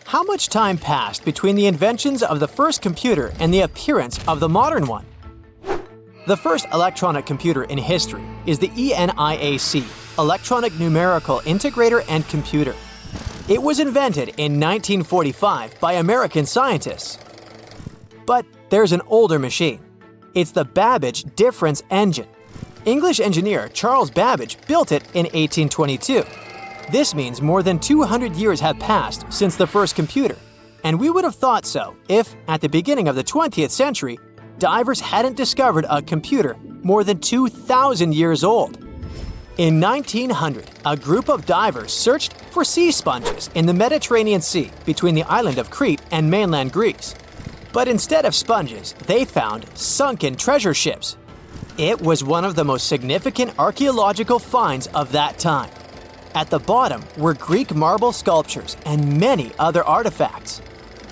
How much time passed between the inventions of the first computer and the appearance of the modern one? The first electronic computer in history is the ENIAC, Electronic Numerical Integrator and Computer. It was invented in 1945 by American scientists. But there's an older machine. It's the Babbage difference engine. English engineer Charles Babbage built it in 1822. This means more than 200 years have passed since the first computer, and we would have thought so if, at the beginning of the 20th century, divers hadn't discovered a computer more than 2,000 years old. In 1900, a group of divers searched for sea sponges in the Mediterranean Sea between the island of Crete and mainland Greece. But instead of sponges, they found sunken treasure ships. It was one of the most significant archaeological finds of that time. At the bottom were Greek marble sculptures and many other artifacts.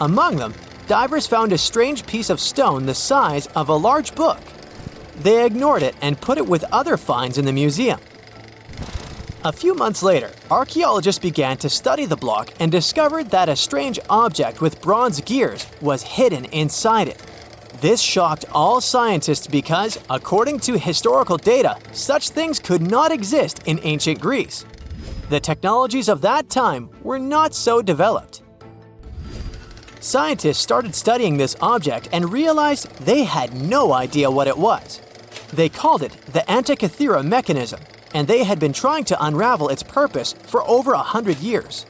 Among them, divers found a strange piece of stone the size of a large book. They ignored it and put it with other finds in the museum. A few months later, archaeologists began to study the block and discovered that a strange object with bronze gears was hidden inside it. This shocked all scientists because, according to historical data, such things could not exist in ancient Greece. The technologies of that time were not so developed. Scientists started studying this object and realized they had no idea what it was. They called it the Antikythera mechanism, and they had been trying to unravel its purpose for over 100 years.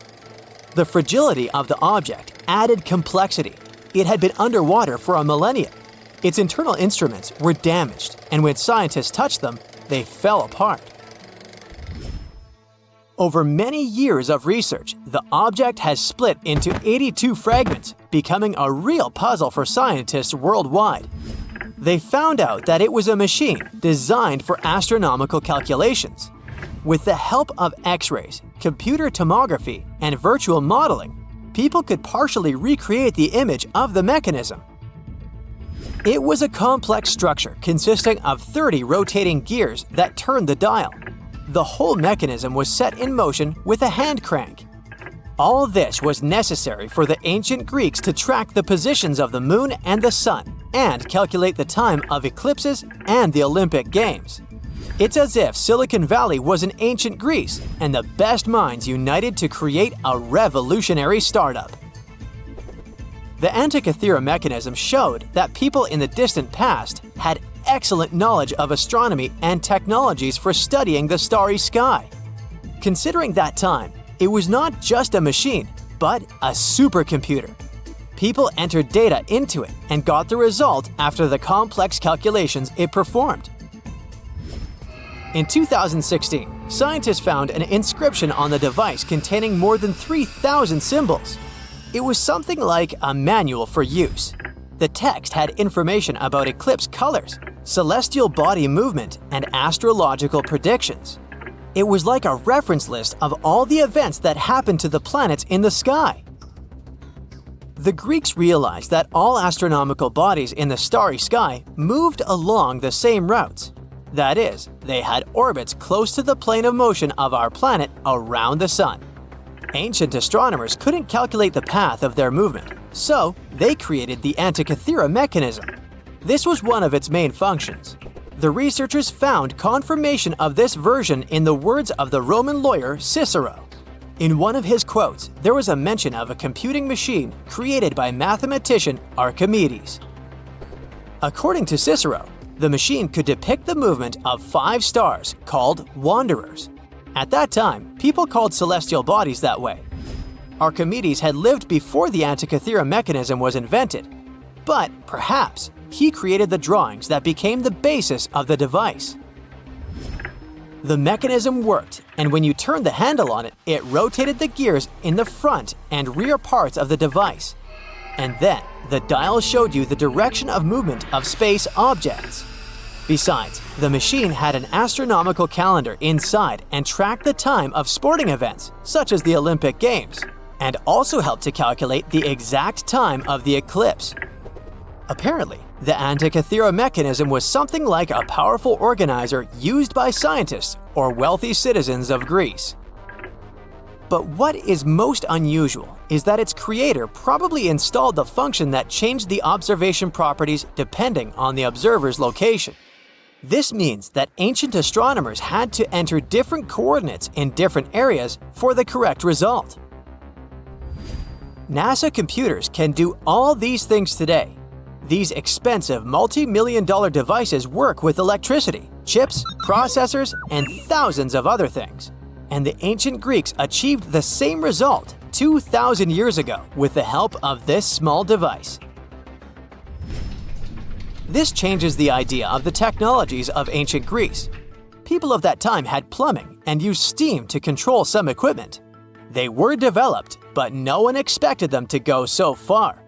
The fragility of the object added complexity. It had been underwater for a millennia. Its internal instruments were damaged, and when scientists touched them, they fell apart. Over many years of research, the object has split into 82 fragments, becoming a real puzzle for scientists worldwide. They found out that it was a machine designed for astronomical calculations. With the help of X-rays, computer tomography, and virtual modeling, people could partially recreate the image of the mechanism. It was a complex structure consisting of 30 rotating gears that turned the dial. The whole mechanism was set in motion with a hand crank. All this was necessary for the ancient Greeks to track the positions of the moon and the sun and calculate the time of eclipses and the Olympic Games. It's as if Silicon Valley was in ancient Greece and the best minds united to create a revolutionary startup. The Antikythera mechanism showed that people in the distant past had excellent knowledge of astronomy and technologies for studying the starry sky. Considering that time, it was not just a machine, but a supercomputer. People entered data into it and got the result after the complex calculations it performed. In 2016, scientists found an inscription on the device containing more than 3,000 symbols. It was something like a manual for use. The text had information about eclipse colors, celestial body movement, and astrological predictions. It was like a reference list of all the events that happened to the planets in the sky. The Greeks realized that all astronomical bodies in the starry sky moved along the same routes. That is, they had orbits close to the plane of motion of our planet around the sun. Ancient astronomers couldn't calculate the path of their movement, so they created the Antikythera mechanism. This was one of its main functions. The researchers found confirmation of this version in the words of the Roman lawyer Cicero. In one of his quotes, there was a mention of a computing machine created by mathematician Archimedes. According to Cicero, the machine could depict the movement of 5 stars called wanderers. At that time, people called celestial bodies that way. Archimedes had lived before the Antikythera mechanism was invented, but perhaps he created the drawings that became the basis of the device. The mechanism worked, and when you turned the handle on it, it rotated the gears in the front and rear parts of the device. And then, the dial showed you the direction of movement of space objects. Besides, the machine had an astronomical calendar inside and tracked the time of sporting events, such as the Olympic Games, and also helped to calculate the exact time of the eclipse. Apparently, the Antikythera mechanism was something like a powerful organizer used by scientists or wealthy citizens of Greece. But what is most unusual is that its creator probably installed the function that changed the observation properties depending on the observer's location. This means that ancient astronomers had to enter different coordinates in different areas for the correct result. NASA computers can do all these things today. These expensive multi-million-dollar devices work with electricity, chips, processors, and thousands of other things. And the ancient Greeks achieved the same result 2,000 years ago with the help of this small device. This changes the idea of the technologies of ancient Greece. People of that time had plumbing and used steam to control some equipment. They were developed, but no one expected them to go so far.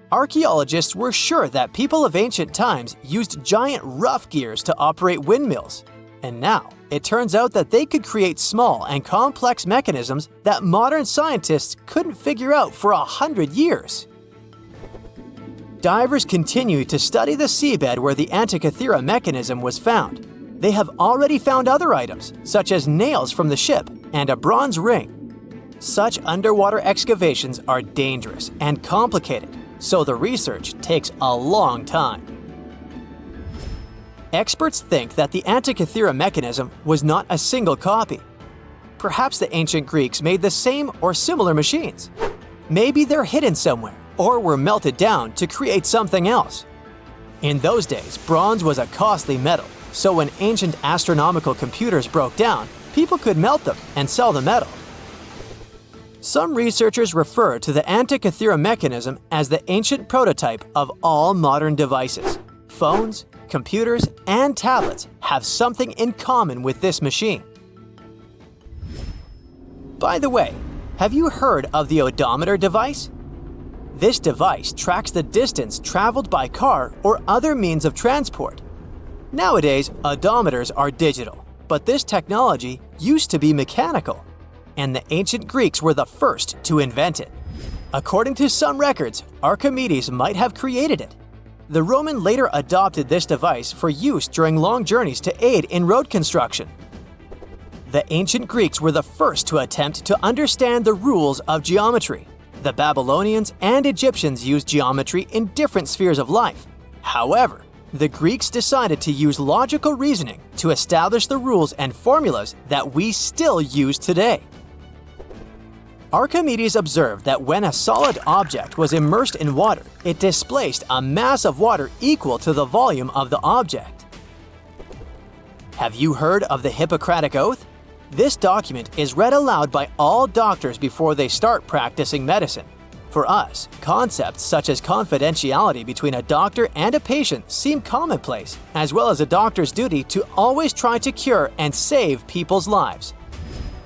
Archaeologists were sure that people of ancient times used giant rough gears to operate windmills. And now, it turns out that they could create small and complex mechanisms that modern scientists couldn't figure out for 100 years. Divers continue to study the seabed where the Antikythera mechanism was found. They have already found other items, such as nails from the ship and a bronze ring. Such underwater excavations are dangerous and complicated, so the research takes a long time. Experts think that the Antikythera mechanism was not a single copy. Perhaps the ancient Greeks made the same or similar machines. Maybe they're hidden somewhere or were melted down to create something else. In those days, bronze was a costly metal, so when ancient astronomical computers broke down, people could melt them and sell the metal. Some researchers refer to the Antikythera mechanism as the ancient prototype of all modern devices. Phones, computers, and tablets have something in common with this machine. By the way, have you heard of the odometer device? This device tracks the distance traveled by car or other means of transport. Nowadays, odometers are digital, but this technology used to be mechanical, and the ancient Greeks were the first to invent it. According to some records, Archimedes might have created it. The Roman later adopted this device for use during long journeys to aid in road construction. The ancient Greeks were the first to attempt to understand the rules of geometry. The Babylonians and Egyptians used geometry in different spheres of life. However, the Greeks decided to use logical reasoning to establish the rules and formulas that we still use today. Archimedes observed that when a solid object was immersed in water, it displaced a mass of water equal to the volume of the object. Have you heard of the Hippocratic Oath? This document is read aloud by all doctors before they start practicing medicine. For us, concepts such as confidentiality between a doctor and a patient seem commonplace, as well as a doctor's duty to always try to cure and save people's lives.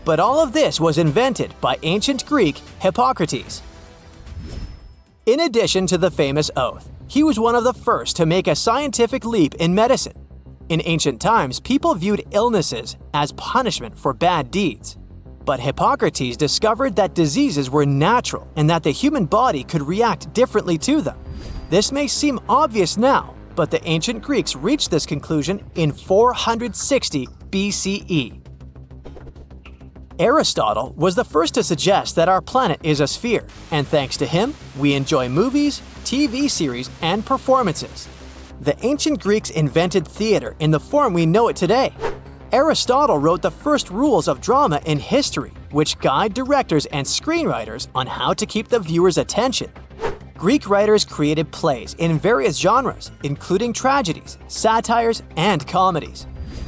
But all of this was invented by ancient Greek Hippocrates. In addition to the famous oath, he was one of the first to make a scientific leap in medicine. In ancient times, people viewed illnesses as punishment for bad deeds. But Hippocrates discovered that diseases were natural and that the human body could react differently to them. This may seem obvious now, but the ancient Greeks reached this conclusion in 460 BCE. Aristotle was the first to suggest that our planet is a sphere, and thanks to him, we enjoy movies, TV series, and performances. The ancient Greeks invented theater in the form we know it today. Aristotle wrote the first rules of drama in history, which guide directors and screenwriters on how to keep the viewer's attention. Greek writers created plays in various genres, including tragedies, satires, and comedies.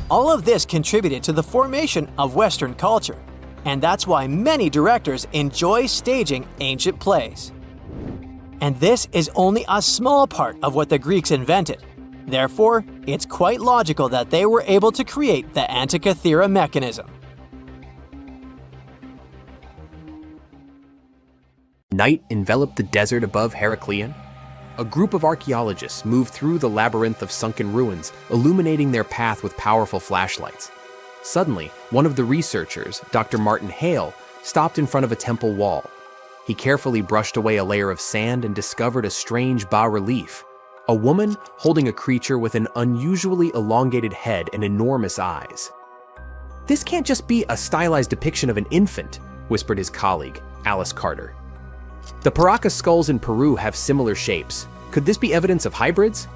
All of this contributed to the formation of Western culture, and that's why many directors enjoy staging ancient plays. And this is only a small part of what the Greeks invented. Therefore, it's quite logical that they were able to create the Antikythera mechanism. Night enveloped the desert above Heraklion. A group of archaeologists moved through the labyrinth of sunken ruins, illuminating their path with powerful flashlights. Suddenly, one of the researchers, Dr. Martin Hale, stopped in front of a temple wall. He carefully brushed away a layer of sand and discovered a strange bas-relief. A woman holding a creature with an unusually elongated head and enormous eyes. This can't just be a stylized depiction of an infant. whispered his colleague, Alice Carter. The Paracas skulls in Peru have similar shapes. Could this be evidence of hybrids?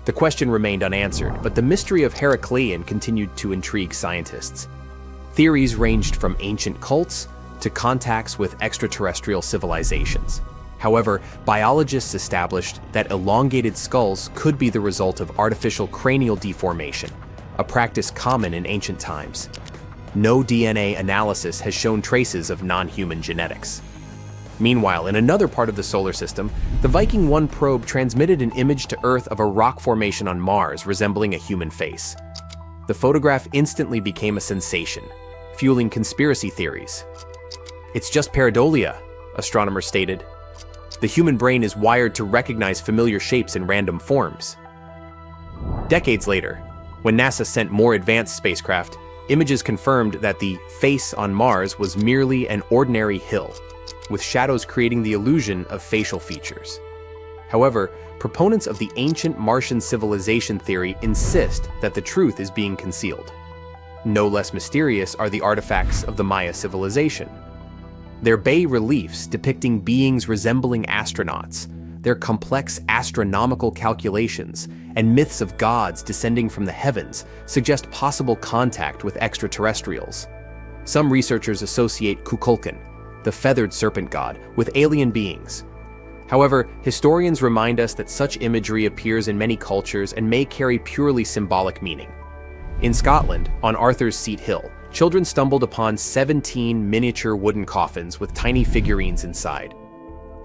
The question remained unanswered, but the mystery of Heracleion continued to intrigue scientists. Theories ranged from ancient cults to contacts with extraterrestrial civilizations. However, biologists established that elongated skulls could be the result of artificial cranial deformation, a practice common in ancient times. No DNA analysis has shown traces of non-human genetics. Meanwhile, in another part of the solar system, the Viking 1 probe transmitted an image to Earth of a rock formation on Mars resembling a human face. The photograph instantly became a sensation, fueling conspiracy theories. "It's just pareidolia," astronomers stated. "The human brain is wired to recognize familiar shapes in random forms." Decades later, when NASA sent more advanced spacecraft, images confirmed that the face on Mars was merely an ordinary hill, with shadows creating the illusion of facial features. However, proponents of the ancient Martian civilization theory insist that the truth is being concealed. No less mysterious are the artifacts of the Maya civilization. Their bas-reliefs depicting beings resembling astronauts, their complex astronomical calculations, and myths of gods descending from the heavens suggest possible contact with extraterrestrials. Some researchers associate Kukulkan, the feathered serpent god, with alien beings. However, historians remind us that such imagery appears in many cultures and may carry purely symbolic meaning. In Scotland, on Arthur's Seat Hill, children stumbled upon 17 miniature wooden coffins with tiny figurines inside.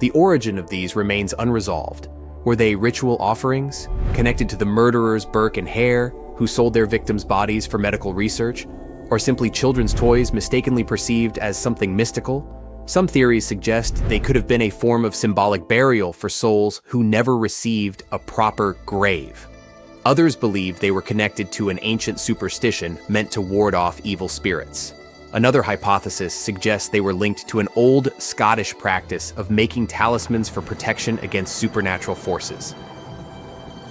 The origin of these remains unresolved. Were they ritual offerings, connected to the murderers Burke and Hare, who sold their victims' bodies for medical research, or simply children's toys mistakenly perceived as something mystical? Some theories suggest they could have been a form of symbolic burial for souls who never received a proper grave. Others believe they were connected to an ancient superstition meant to ward off evil spirits. Another hypothesis suggests they were linked to an old Scottish practice of making talismans for protection against supernatural forces.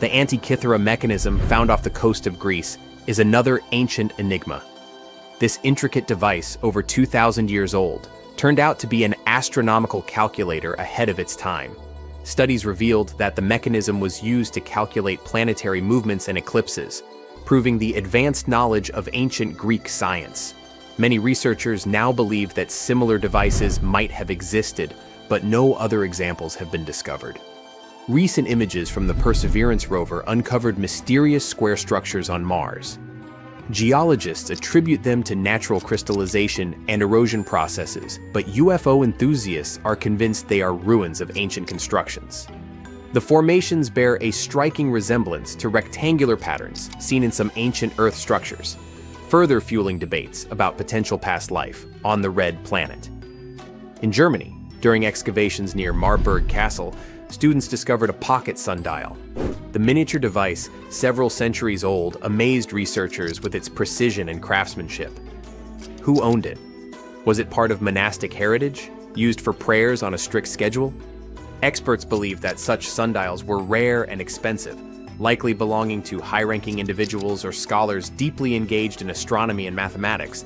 The Antikythera mechanism found off the coast of Greece is another ancient enigma. This intricate device, over 2,000 years old, turned out to be an astronomical calculator ahead of its time. Studies revealed that the mechanism was used to calculate planetary movements and eclipses, proving the advanced knowledge of ancient Greek science. Many researchers now believe that similar devices might have existed, but no other examples have been discovered. Recent images from the Perseverance rover uncovered mysterious square structures on Mars. Geologists attribute them to natural crystallization and erosion processes, but UFO enthusiasts are convinced they are ruins of ancient constructions. The formations bear a striking resemblance to rectangular patterns seen in some ancient Earth structures, further fueling debates about potential past life on the Red Planet. In Germany, during excavations near Marburg Castle, students discovered a pocket sundial. The miniature device, several centuries old, amazed researchers with its precision and craftsmanship. Who owned it? Was it part of monastic heritage, used for prayers on a strict schedule? Experts believe that such sundials were rare and expensive, likely belonging to high-ranking individuals or scholars deeply engaged in astronomy and mathematics.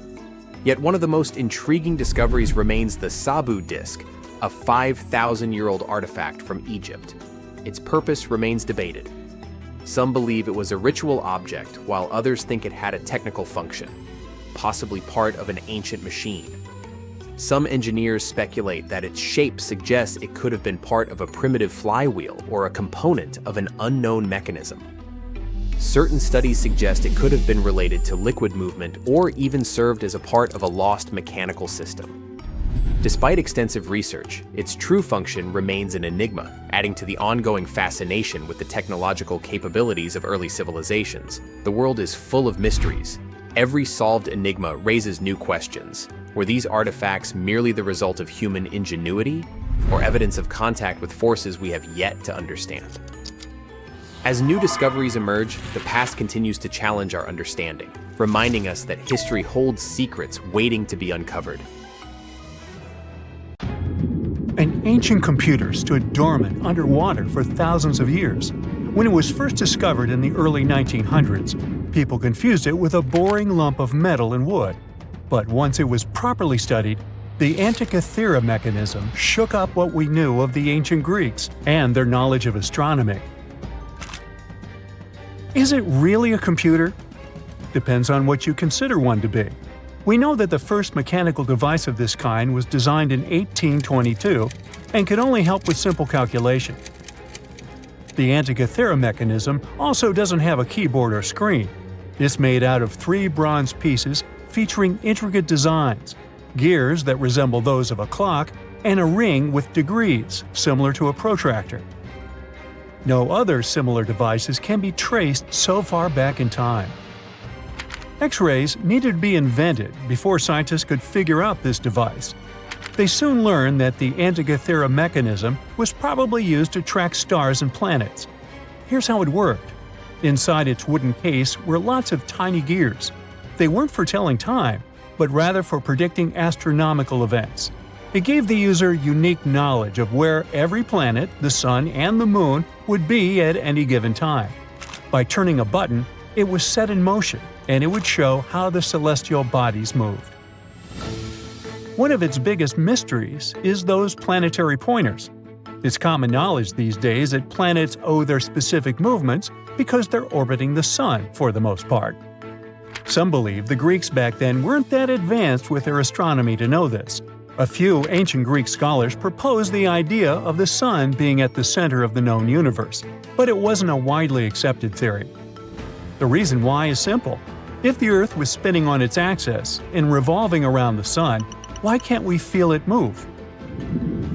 Yet one of the most intriguing discoveries remains the Sabu disk, a 5,000-year-old artifact from Egypt. Its purpose remains debated. Some believe it was a ritual object, while others think it had a technical function, possibly part of an ancient machine. Some engineers speculate that its shape suggests it could have been part of a primitive flywheel or a component of an unknown mechanism. Certain studies suggest it could have been related to liquid movement or even served as a part of a lost mechanical system. Despite extensive research, its true function remains an enigma, adding to the ongoing fascination with the technological capabilities of early civilizations. The world is full of mysteries. Every solved enigma raises new questions. Were these artifacts merely the result of human ingenuity, or evidence of contact with forces we have yet to understand? As new discoveries emerge, the past continues to challenge our understanding, reminding us that history holds secrets waiting to be uncovered. An ancient computer stood dormant underwater for thousands of years. When it was first discovered in the early 1900s, people confused it with a boring lump of metal and wood. But once it was properly studied, The Antikythera mechanism shook up what we knew of the ancient Greeks and their knowledge of astronomy. Is it really a computer? Depends on what you consider one to be. We know that the first mechanical device of this kind was designed in 1822 and could only help with simple calculation. The Antikythera mechanism also doesn't have a keyboard or screen. It's made out of 3 bronze pieces featuring intricate designs, gears that resemble those of a clock, and a ring with degrees, similar to a protractor. No other similar devices can be traced so far back in time. X-rays needed to be invented before scientists could figure out this device. They soon learned that the Antikythera mechanism was probably used to track stars and planets. Here's how it worked. Inside its wooden case were lots of tiny gears. They weren't for telling time, but rather for predicting astronomical events. It gave the user unique knowledge of where every planet, the Sun, and the Moon would be at any given time. By turning a button, it was set in motion, and it would show how the celestial bodies moved. One of its biggest mysteries is those planetary pointers. It's common knowledge these days that planets owe their specific movements because they're orbiting the Sun for the most part. Some believe the Greeks back then weren't that advanced with their astronomy to know this. A few ancient Greek scholars proposed the idea of the Sun being at the center of the known universe, but it wasn't a widely accepted theory. The reason why is simple. If the Earth was spinning on its axis and revolving around the Sun, why can't we feel it move?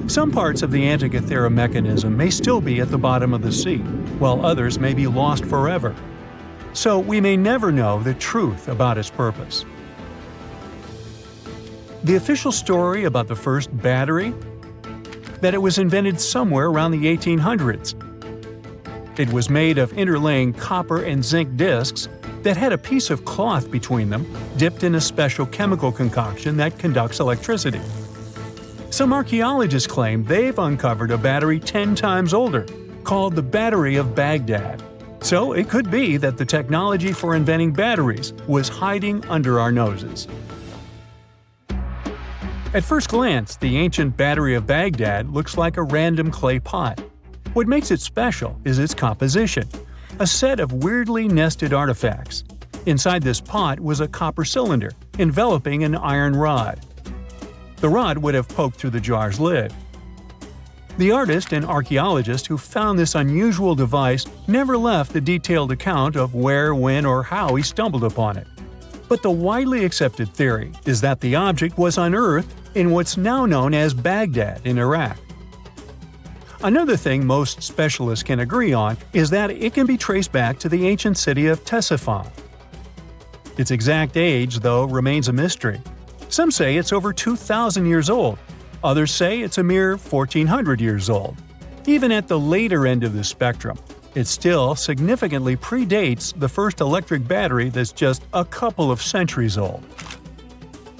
Some parts of the Antikythera mechanism may still be at the bottom of the sea, while others may be lost forever. So we may never know the truth about its purpose. The official story about the first battery? That it was invented somewhere around the 1800s. It was made of interlaying copper and zinc discs that had a piece of cloth between them, dipped in a special chemical concoction that conducts electricity. Some archaeologists claim they've uncovered a battery 10 times older, called the Battery of Baghdad. So it could be that the technology for inventing batteries was hiding under our noses. At first glance, the ancient Battery of Baghdad looks like a random clay pot. What makes it special is its composition, a set of weirdly nested artifacts. Inside this pot was a copper cylinder, enveloping an iron rod. The rod would have poked through the jar's lid. The artist and archaeologist who found this unusual device never left a detailed account of where, when, or how he stumbled upon it. But the widely accepted theory is that the object was unearthed in what's now known as Baghdad in Iraq. Another thing most specialists can agree on is that it can be traced back to the ancient city of Ctesiphon. Its exact age, though, remains a mystery. Some say it's over 2,000 years old. Others say it's a mere 1,400 years old. Even at the later end of the spectrum, it still significantly predates the first electric battery that's just a couple of centuries old.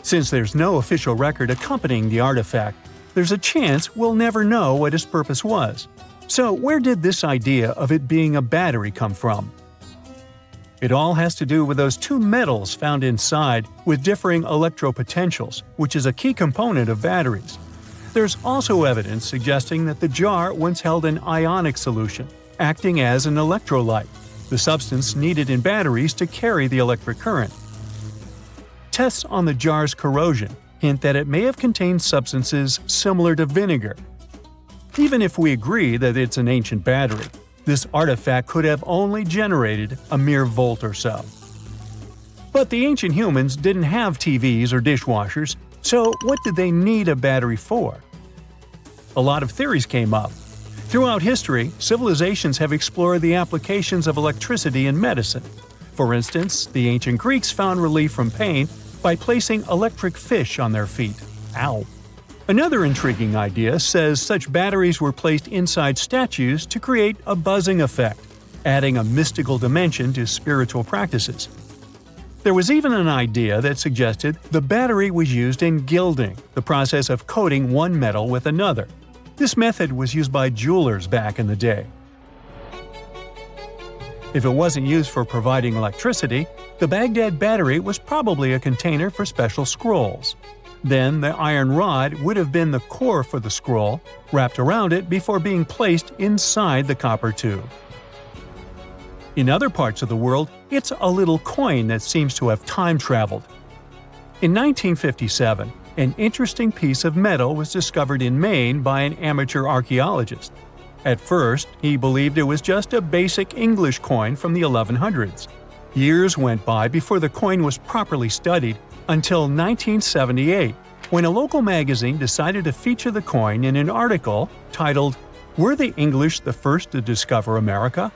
Since there's no official record accompanying the artifact, there's a chance we'll never know what its purpose was. So where did this idea of it being a battery come from? It all has to do with those 2 metals found inside with differing electropotentials, which is a key component of batteries. There's also evidence suggesting that the jar once held an ionic solution, acting as an electrolyte, the substance needed in batteries to carry the electric current. Tests on the jar's corrosion hint that it may have contained substances similar to vinegar. Even if we agree that it's an ancient battery, this artifact could have only generated a mere volt or so. But the ancient humans didn't have TVs or dishwashers, so what did they need a battery for? A lot of theories came up. Throughout history, civilizations have explored the applications of electricity in medicine. For instance, the ancient Greeks found relief from pain by placing electric fish on their feet. Ow! Another intriguing idea says such batteries were placed inside statues to create a buzzing effect, adding a mystical dimension to spiritual practices. There was even an idea that suggested the battery was used in gilding, the process of coating one metal with another. This method was used by jewelers back in the day. If it wasn't used for providing electricity, the Baghdad battery was probably a container for special scrolls. Then the iron rod would have been the core for the scroll, wrapped around it before being placed inside the copper tube. In other parts of the world, it's a little coin that seems to have time-traveled. In 1957, an interesting piece of metal was discovered in Maine by an amateur archaeologist. At first, he believed it was just a basic English coin from the 1100s. Years went by before the coin was properly studied, until 1978, when a local magazine decided to feature the coin in an article titled, "Were the English the First to Discover America?"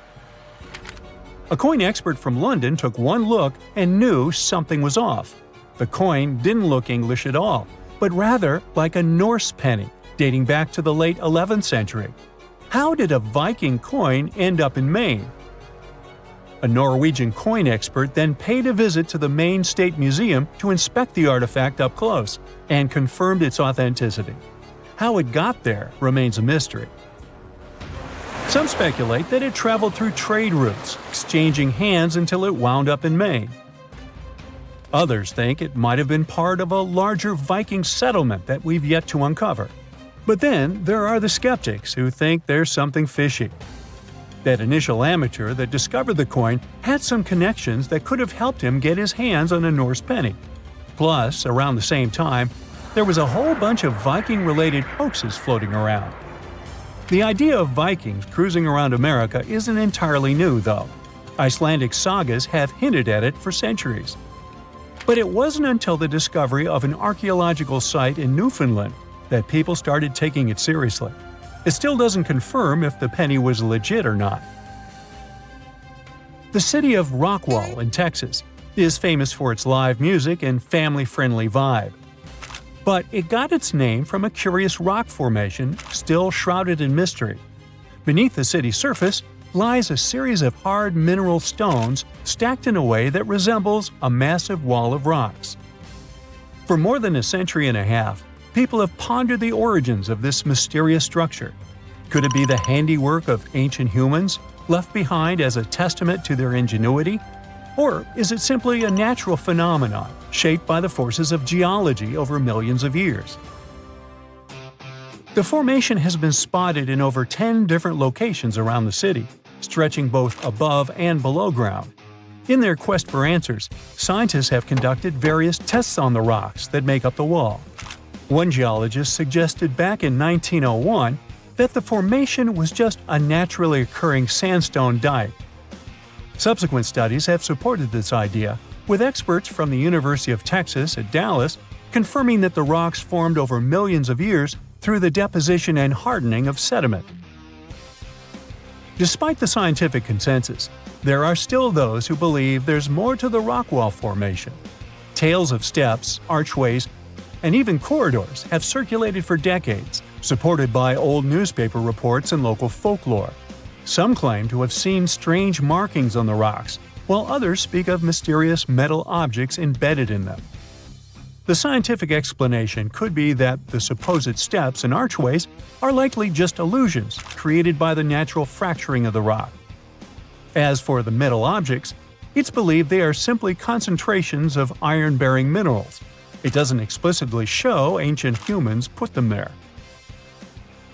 A coin expert from London took one look and knew something was off. The coin didn't look English at all, but rather like a Norse penny, dating back to the late 11th century. How did a Viking coin end up in Maine? A Norwegian coin expert then paid a visit to the Maine State Museum to inspect the artifact up close, and confirmed its authenticity. How it got there remains a mystery. Some speculate that it traveled through trade routes, exchanging hands until it wound up in Maine. Others think it might have been part of a larger Viking settlement that we've yet to uncover. But then there are the skeptics who think there's something fishy. That initial amateur that discovered the coin had some connections that could have helped him get his hands on a Norse penny. Plus, around the same time, there was a whole bunch of Viking-related hoaxes floating around. The idea of Vikings cruising around America isn't entirely new, though. Icelandic sagas have hinted at it for centuries. But it wasn't until the discovery of an archaeological site in Newfoundland that people started taking it seriously. It still doesn't confirm if the penny was legit or not. The city of Rockwall in Texas is famous for its live music and family-friendly vibe. But it got its name from a curious rock formation still shrouded in mystery. Beneath the city's surface lies a series of hard mineral stones stacked in a way that resembles a massive wall of rocks. For more than a century and a half, people have pondered the origins of this mysterious structure. Could it be the handiwork of ancient humans, left behind as a testament to their ingenuity? Or is it simply a natural phenomenon shaped by the forces of geology over millions of years? The formation has been spotted in over 10 different locations around the city, stretching both above and below ground. In their quest for answers, scientists have conducted various tests on the rocks that make up the wall. One geologist suggested back in 1901 that the formation was just a naturally occurring sandstone dike. Subsequent studies have supported this idea, with experts from the University of Texas at Dallas confirming that the rocks formed over millions of years through the deposition and hardening of sediment. Despite the scientific consensus, there are still those who believe there's more to the Rockwall Formation. Tales of steps, archways, and even corridors have circulated for decades, supported by old newspaper reports and local folklore. Some claim to have seen strange markings on the rocks, while others speak of mysterious metal objects embedded in them. The scientific explanation could be that the supposed steps and archways are likely just illusions created by the natural fracturing of the rock. As for the metal objects, it's believed they are simply concentrations of iron-bearing minerals. It doesn't explicitly show ancient humans put them there.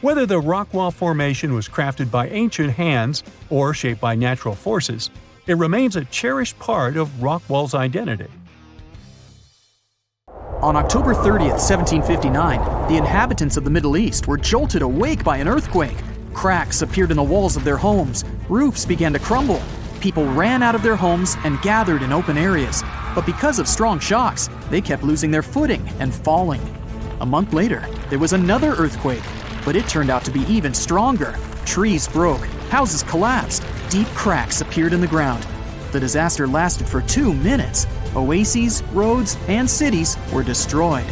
Whether the Rockwall Formation was crafted by ancient hands or shaped by natural forces, it remains a cherished part of Rockwall's identity. On October 30th, 1759, the inhabitants of the Middle East were jolted awake by an earthquake. Cracks appeared in the walls of their homes, roofs began to crumble. People ran out of their homes and gathered in open areas. But because of strong shocks, they kept losing their footing and falling. A month later, there was another earthquake, but it turned out to be even stronger. Trees broke, houses collapsed, deep cracks appeared in the ground. The disaster lasted for 2 minutes. Oases, roads, and cities were destroyed.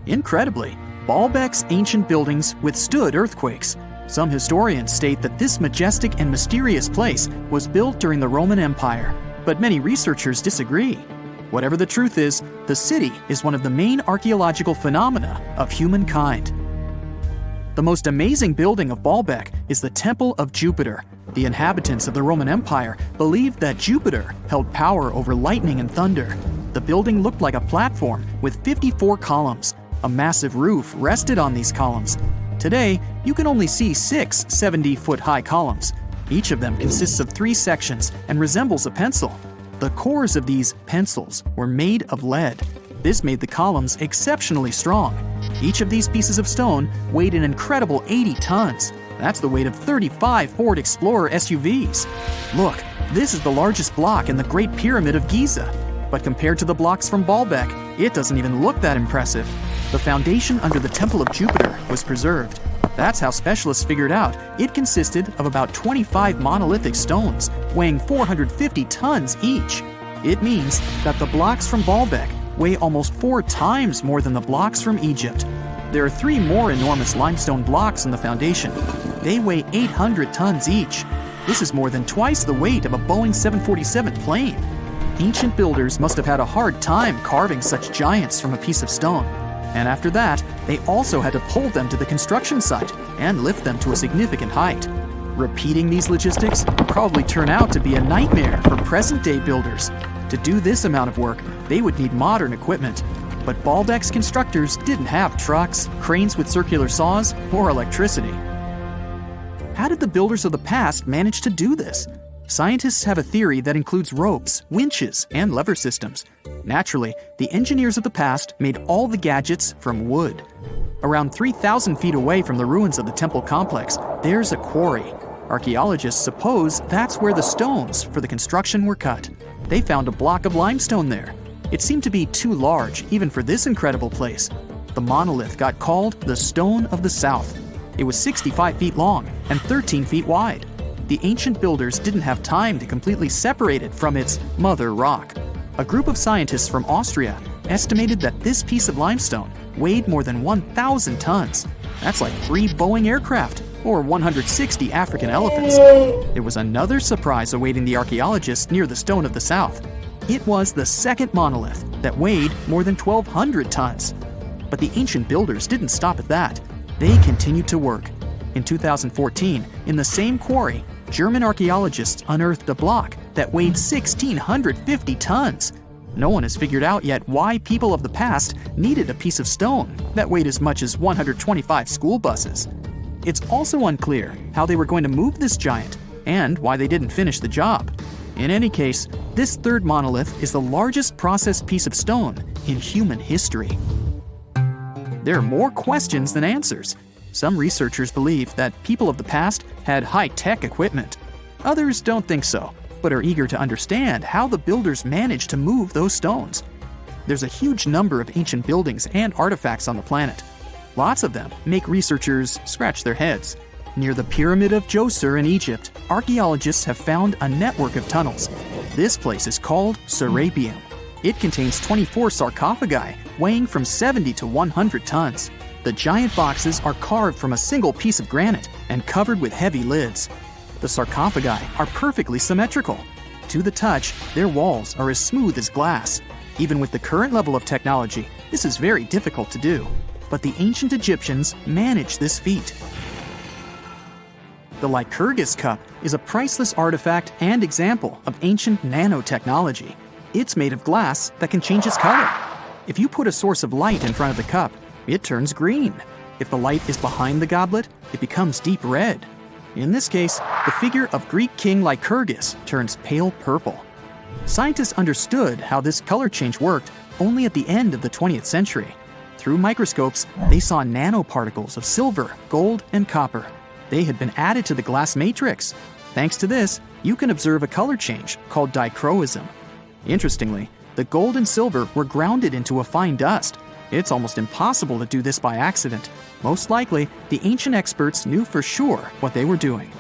Incredibly, Baalbek's ancient buildings withstood earthquakes. Some historians state that this majestic and mysterious place was built during the Roman Empire, but many researchers disagree. Whatever the truth is, the city is one of the main archaeological phenomena of humankind. The most amazing building of Baalbek is the Temple of Jupiter. The inhabitants of the Roman Empire believed that Jupiter held power over lightning and thunder. The building looked like a platform with 54 columns. A massive roof rested on these columns. Today, you can only see 6 70-foot-high columns. Each of them consists of 3 sections and resembles a pencil. The cores of these pencils were made of lead. This made the columns exceptionally strong. Each of these pieces of stone weighed an incredible 80 tons. That's the weight of 35 Ford Explorer SUVs. Look, this is the largest block in the Great Pyramid of Giza. But compared to the blocks from Baalbek, it doesn't even look that impressive. The foundation under the Temple of Jupiter was preserved. That's how specialists figured out it consisted of about 25 monolithic stones, weighing 450 tons each. It means that the blocks from Baalbek weigh almost 4 times more than the blocks from Egypt. There are 3 more enormous limestone blocks in the foundation. They weigh 800 tons each. This is more than twice the weight of a Boeing 747 plane. Ancient builders must have had a hard time carving such giants from a piece of stone. And after that, they also had to pull them to the construction site and lift them to a significant height. Repeating these logistics would probably turn out to be a nightmare for present-day builders. To do this amount of work, they would need modern equipment. But Baalbek's constructors didn't have trucks, cranes with circular saws, or electricity. How did the builders of the past manage to do this? Scientists have a theory that includes ropes, winches, and lever systems. Naturally, the engineers of the past made all the gadgets from wood. Around 3,000 feet away from the ruins of the temple complex, there's a quarry. Archaeologists suppose that's where the stones for the construction were cut. They found a block of limestone there. It seemed to be too large, even for this incredible place. The monolith got called the Stone of the South. It was 65 feet long and 13 feet wide. The ancient builders didn't have time to completely separate it from its mother rock. A group of scientists from Austria estimated that this piece of limestone weighed more than 1,000 tons. That's like 3 Boeing aircraft or 160 African elephants. There was another surprise awaiting the archaeologists near the Stone of the South. It was the second monolith that weighed more than 1,200 tons. But the ancient builders didn't stop at that. They continued to work. In 2014, in the same quarry, German archaeologists unearthed a block that weighed 1,650 tons. No one has figured out yet why people of the past needed a piece of stone that weighed as much as 125 school buses. It's also unclear how they were going to move this giant and why they didn't finish the job. In any case, this third monolith is the largest processed piece of stone in human history. There are more questions than answers. Some researchers believe that people of the past had high-tech equipment. Others don't think so, but are eager to understand how the builders managed to move those stones. There's a huge number of ancient buildings and artifacts on the planet. Lots of them make researchers scratch their heads. Near the Pyramid of Djoser in Egypt, archaeologists have found a network of tunnels. This place is called Serapeum. It contains 24 sarcophagi weighing from 70 to 100 tons. The giant boxes are carved from a single piece of granite and covered with heavy lids. The sarcophagi are perfectly symmetrical. To the touch, their walls are as smooth as glass. Even with the current level of technology, this is very difficult to do. But the ancient Egyptians managed this feat. The Lycurgus cup is a priceless artifact and example of ancient nanotechnology. It's made of glass that can change its color. If you put a source of light in front of the cup, it turns green. If the light is behind the goblet, it becomes deep red. In this case, the figure of Greek king Lycurgus turns pale purple. Scientists understood how this color change worked only at the end of the 20th century. Through microscopes, they saw nanoparticles of silver, gold, and copper. They had been added to the glass matrix. Thanks to this, you can observe a color change called dichroism. Interestingly, the gold and silver were grounded into a fine dust. It's almost impossible to do this by accident. Most likely, the ancient experts knew for sure what they were doing.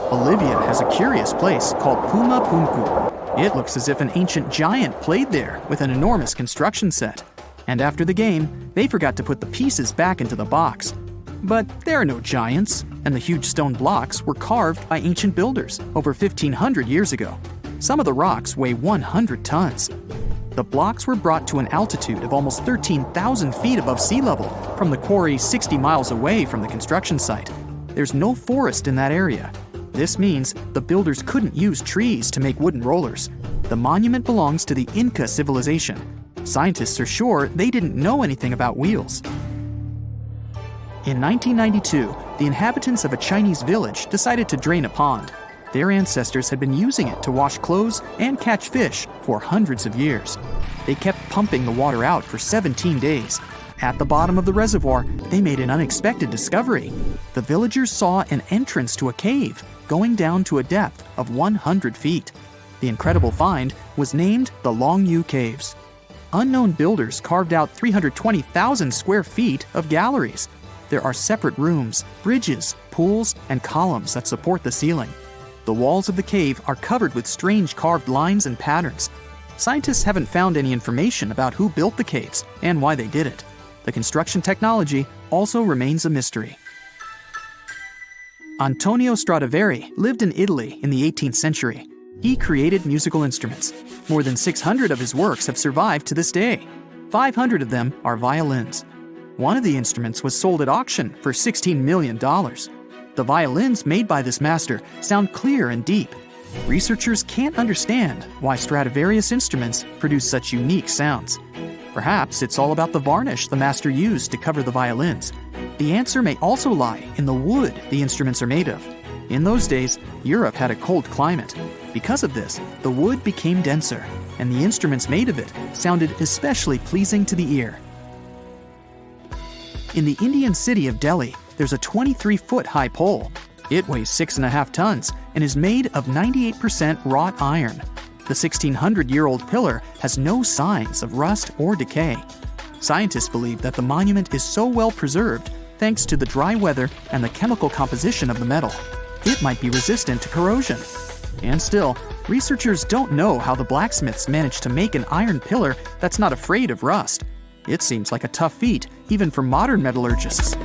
Bolivia has a curious place called Puma Punku. It looks as if an ancient giant played there with an enormous construction set. And after the game, they forgot to put the pieces back into the box. But there are no giants, and the huge stone blocks were carved by ancient builders over 1,500 years ago. Some of the rocks weigh 100 tons. The blocks were brought to an altitude of almost 13,000 feet above sea level from the quarry 60 miles away from the construction site. There's no forest in that area. This means the builders couldn't use trees to make wooden rollers. The monument belongs to the Inca civilization. Scientists are sure they didn't know anything about wheels. In 1992, the inhabitants of a Chinese village decided to drain a pond. Their ancestors had been using it to wash clothes and catch fish for hundreds of years. They kept pumping the water out for 17 days. At the bottom of the reservoir, they made an unexpected discovery. The villagers saw an entrance to a cave going down to a depth of 100 feet. The incredible find was named the Longyu Caves. Unknown builders carved out 320,000 square feet of galleries. There are separate rooms, bridges, pools, and columns that support the ceiling. The walls of the cave are covered with strange carved lines and patterns. Scientists haven't found any information about who built the caves and why they did it. The construction technology also remains a mystery. Antonio Stradivari lived in Italy in the 18th century. He created musical instruments. More than 600 of his works have survived to this day. 500 of them are violins. One of the instruments was sold at auction for $16 million. The violins made by this master sound clear and deep. Researchers can't understand why Stradivarius instruments produce such unique sounds. Perhaps it's all about the varnish the master used to cover the violins. The answer may also lie in the wood the instruments are made of. In those days, Europe had a cold climate. Because of this, the wood became denser, and the instruments made of it sounded especially pleasing to the ear. In the Indian city of Delhi, there's a 23-foot-high pole. It weighs 6.5 tons and is made of 98% wrought iron. The 1,600-year-old pillar has no signs of rust or decay. Scientists believe that the monument is so well preserved thanks to the dry weather and the chemical composition of the metal. It might be resistant to corrosion. And still, researchers don't know how the blacksmiths managed to make an iron pillar that's not afraid of rust. It seems like a tough feat, even for modern metallurgists.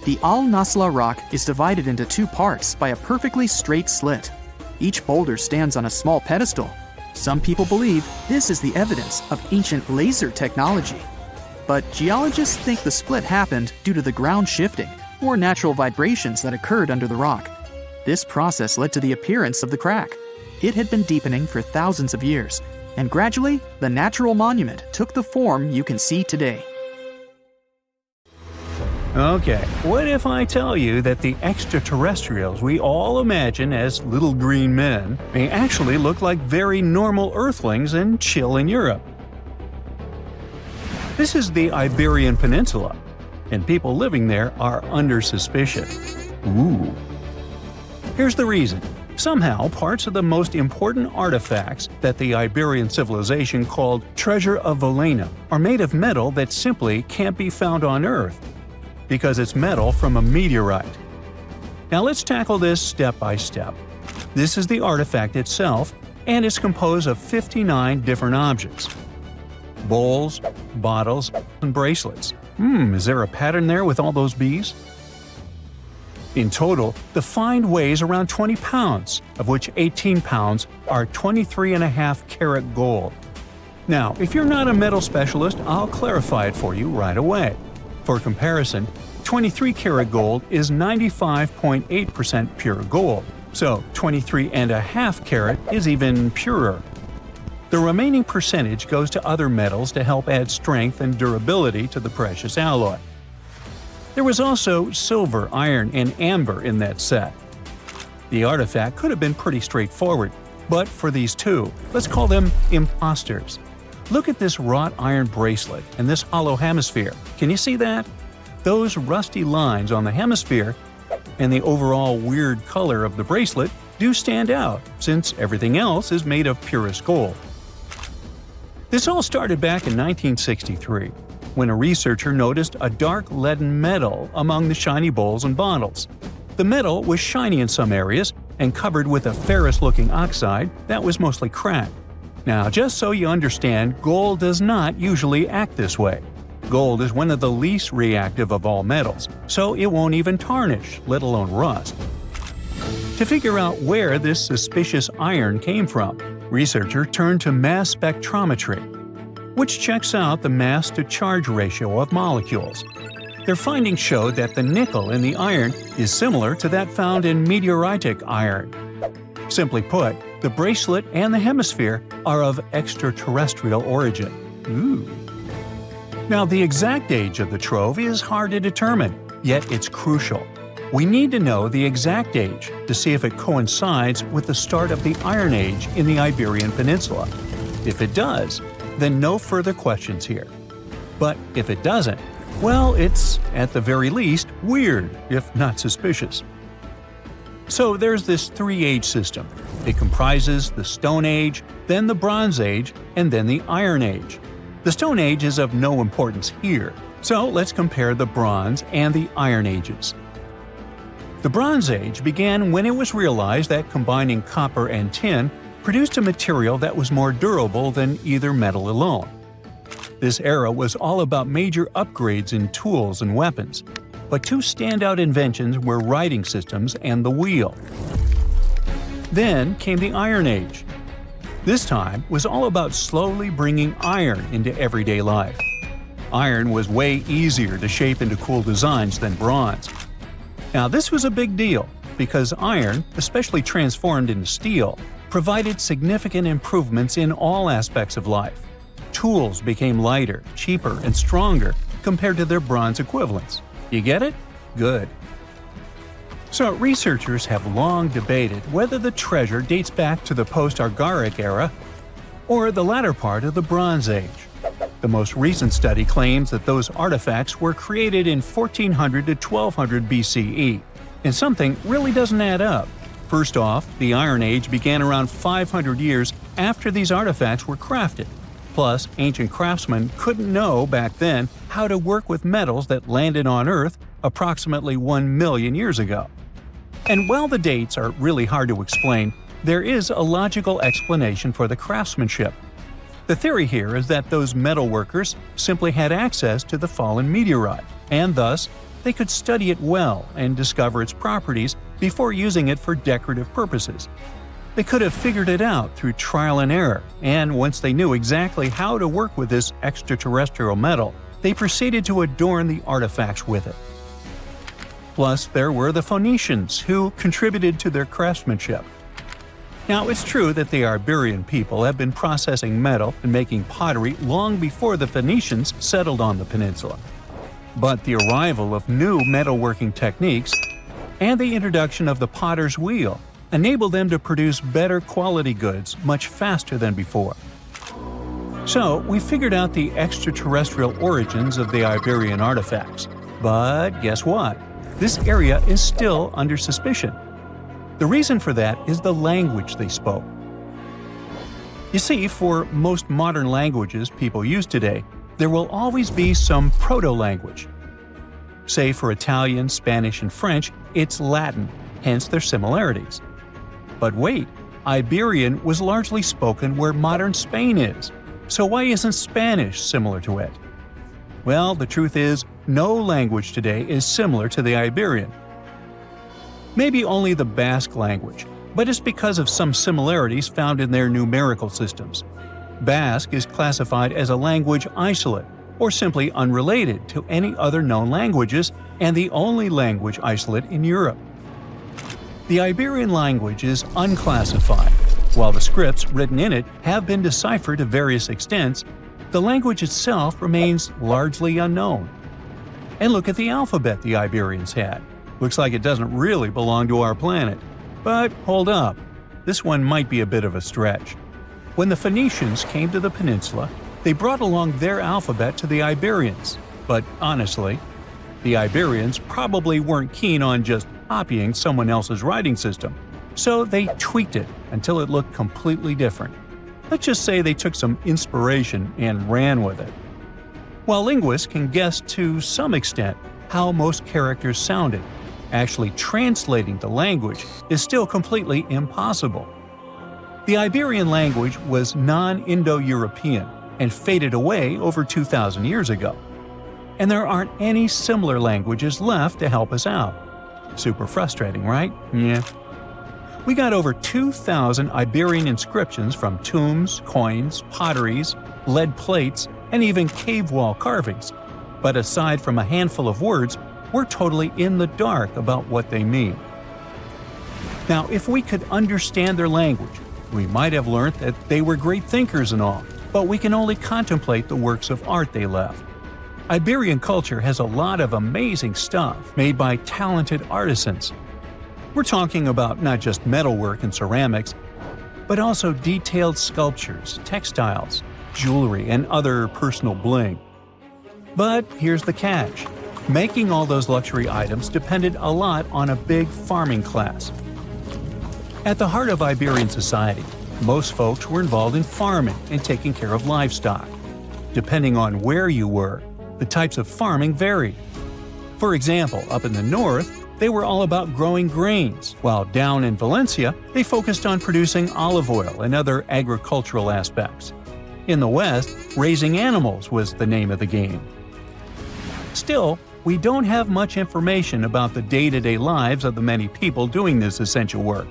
The Al-Nasla rock is divided into two parts by a perfectly straight slit. Each boulder stands on a small pedestal. Some people believe this is the evidence of ancient laser technology. But geologists think the split happened due to the ground shifting or natural vibrations that occurred under the rock. This process led to the appearance of the crack. It had been deepening for thousands of years, and gradually, the natural monument took the form you can see today. Okay, what if I tell you that the extraterrestrials we all imagine as little green men may actually look like very normal Earthlings and chill in Europe? This is the Iberian Peninsula, and people living there are under suspicion. Ooh. Here's the reason. Somehow, parts of the most important artifacts that the Iberian civilization called Treasure of Valena are made of metal that simply can't be found on Earth, because it's metal from a meteorite. Now let's tackle this step by step. This is the artifact itself, and it's composed of 59 different objects. Bowls, bottles, and bracelets. Is there a pattern there with all those bees? In total, the find weighs around 20 pounds, of which 18 pounds are 23.5 karat gold. Now, if you're not a metal specialist, I'll clarify it for you right away. For comparison, 23 karat gold is 95.8% pure gold, so 23.5 karat is even purer. The remaining percentage goes to other metals to help add strength and durability to the precious alloy. There was also silver, iron, and amber in that set. The artifact could have been pretty straightforward, but for these two, let's call them imposters. Look at this wrought iron bracelet and this hollow hemisphere. Can you see that? Those rusty lines on the hemisphere and the overall weird color of the bracelet do stand out, since everything else is made of purest gold. This all started back in 1963, when a researcher noticed a dark leaden metal among the shiny bowls and bottles. The metal was shiny in some areas and covered with a ferrous-looking oxide that was mostly cracked. Now, just so you understand, gold does not usually act this way. Gold is one of the least reactive of all metals, so it won't even tarnish, let alone rust. To figure out where this suspicious iron came from, researchers turned to mass spectrometry, which checks out the mass-to-charge ratio of molecules. Their findings showed that the nickel in the iron is similar to that found in meteoritic iron. Simply put, The bracelet and the hemisphere are of extraterrestrial origin. Ooh. Now, the exact age of the trove is hard to determine, yet it's crucial. We need to know the exact age to see if it coincides with the start of the Iron Age in the Iberian Peninsula. If it does, then no further questions here. But if it doesn't, well, it's, at the very least, weird, if not suspicious. So there's this three-age system. It comprises the Stone Age, then the Bronze Age, and then the Iron Age. The Stone Age is of no importance here, so let's compare the Bronze and the Iron Ages. The Bronze Age began when it was realized that combining copper and tin produced a material that was more durable than either metal alone. This era was all about major upgrades in tools and weapons, but two standout inventions were writing systems and the wheel. Then came the Iron Age. This time was all about slowly bringing iron into everyday life. Iron was way easier to shape into cool designs than bronze. Now this was a big deal, because iron, especially transformed into steel, provided significant improvements in all aspects of life. Tools became lighter, cheaper, and stronger compared to their bronze equivalents. You get it? Good. So researchers have long debated whether the treasure dates back to the post-Argaric era or the latter part of the Bronze Age. The most recent study claims that those artifacts were created in 1400 to 1200 BCE, and something really doesn't add up. First off, the Iron Age began around 500 years after these artifacts were crafted. Plus, ancient craftsmen couldn't know back then how to work with metals that landed on Earth approximately 1 million years ago. And while the dates are really hard to explain, there is a logical explanation for the craftsmanship. The theory here is that those metal workers simply had access to the fallen meteorite, and thus they could study it well and discover its properties before using it for decorative purposes. They could have figured it out through trial and error, and once they knew exactly how to work with this extraterrestrial metal, they proceeded to adorn the artifacts with it. Plus, there were the Phoenicians, who contributed to their craftsmanship. Now, it's true that the Iberian people have been processing metal and making pottery long before the Phoenicians settled on the peninsula. But the arrival of new metalworking techniques and the introduction of the potter's wheel enabled them to produce better quality goods much faster than before. So, we figured out the extraterrestrial origins of the Iberian artifacts. But guess what? This area is still under suspicion. The reason for that is the language they spoke. You see, for most modern languages people use today, there will always be some proto-language. Say for Italian, Spanish, and French, it's Latin, hence their similarities. But wait, Iberian was largely spoken where modern Spain is, so why isn't Spanish similar to it? Well, the truth is, no language today is similar to the Iberian. Maybe only the Basque language, but it's because of some similarities found in their numerical systems. Basque is classified as a language isolate, or simply unrelated to any other known languages, and the only language isolate in Europe. The Iberian language is unclassified. While the scripts written in it have been deciphered to various extents, the language itself remains largely unknown. And look at the alphabet the Iberians had. Looks like it doesn't really belong to our planet. But hold up, this one might be a bit of a stretch. When the Phoenicians came to the peninsula, they brought along their alphabet to the Iberians. But honestly, the Iberians probably weren't keen on just copying someone else's writing system, so they tweaked it until it looked completely different. Let's just say they took some inspiration and ran with it. While linguists can guess to some extent how most characters sounded, actually translating the language is still completely impossible. The Iberian language was non-Indo-European and faded away over 2,000 years ago. And there aren't any similar languages left to help us out. Super frustrating, right? Yeah. We got over 2,000 Iberian inscriptions from tombs, coins, potteries, lead plates, and even cave wall carvings. But aside from a handful of words, we're totally in the dark about what they mean. Now, if we could understand their language, We might have learnt that they were great thinkers and all, but we can only contemplate the works of art they left. Iberian culture has a lot of amazing stuff made by talented artisans. We're talking about not just metalwork and ceramics, but also detailed sculptures, textiles, jewelry, and other personal bling. But here's the catch. Making all those luxury items depended a lot on a big farming class. At the heart of Iberian society, most folks were involved in farming and taking care of livestock. Depending on where you were, the types of farming varied. For example, up in the north, they were all about growing grains, while down in Valencia, they focused on producing olive oil and other agricultural aspects. In the west, raising animals was the name of the game. Still, we don't have much information about the day-to-day lives of the many people doing this essential work.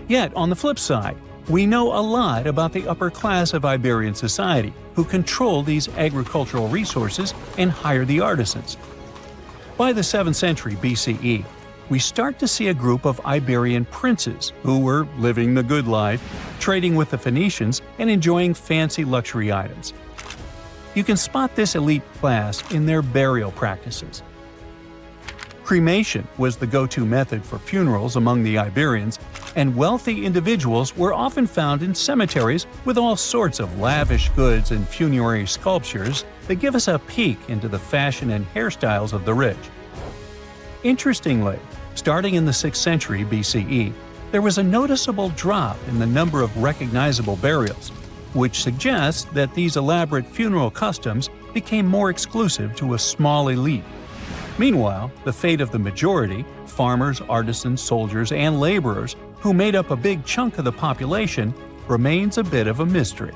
Yet, on the flip side, we know a lot about the upper class of Iberian society, who control these agricultural resources and hire the artisans. By the 7th century BCE, we start to see a group of Iberian princes who were living the good life, trading with the Phoenicians and enjoying fancy luxury items. You can spot this elite class in their burial practices. Cremation was the go-to method for funerals among the Iberians, and wealthy individuals were often found in cemeteries with all sorts of lavish goods and funerary sculptures that give us a peek into the fashion and hairstyles of the rich. Interestingly, starting in the 6th century BCE, there was a noticeable drop in the number of recognizable burials, which suggests that these elaborate funeral customs became more exclusive to a small elite. Meanwhile, the fate of the majority, farmers, artisans, soldiers, and laborers, who made up a big chunk of the population, remains a bit of a mystery.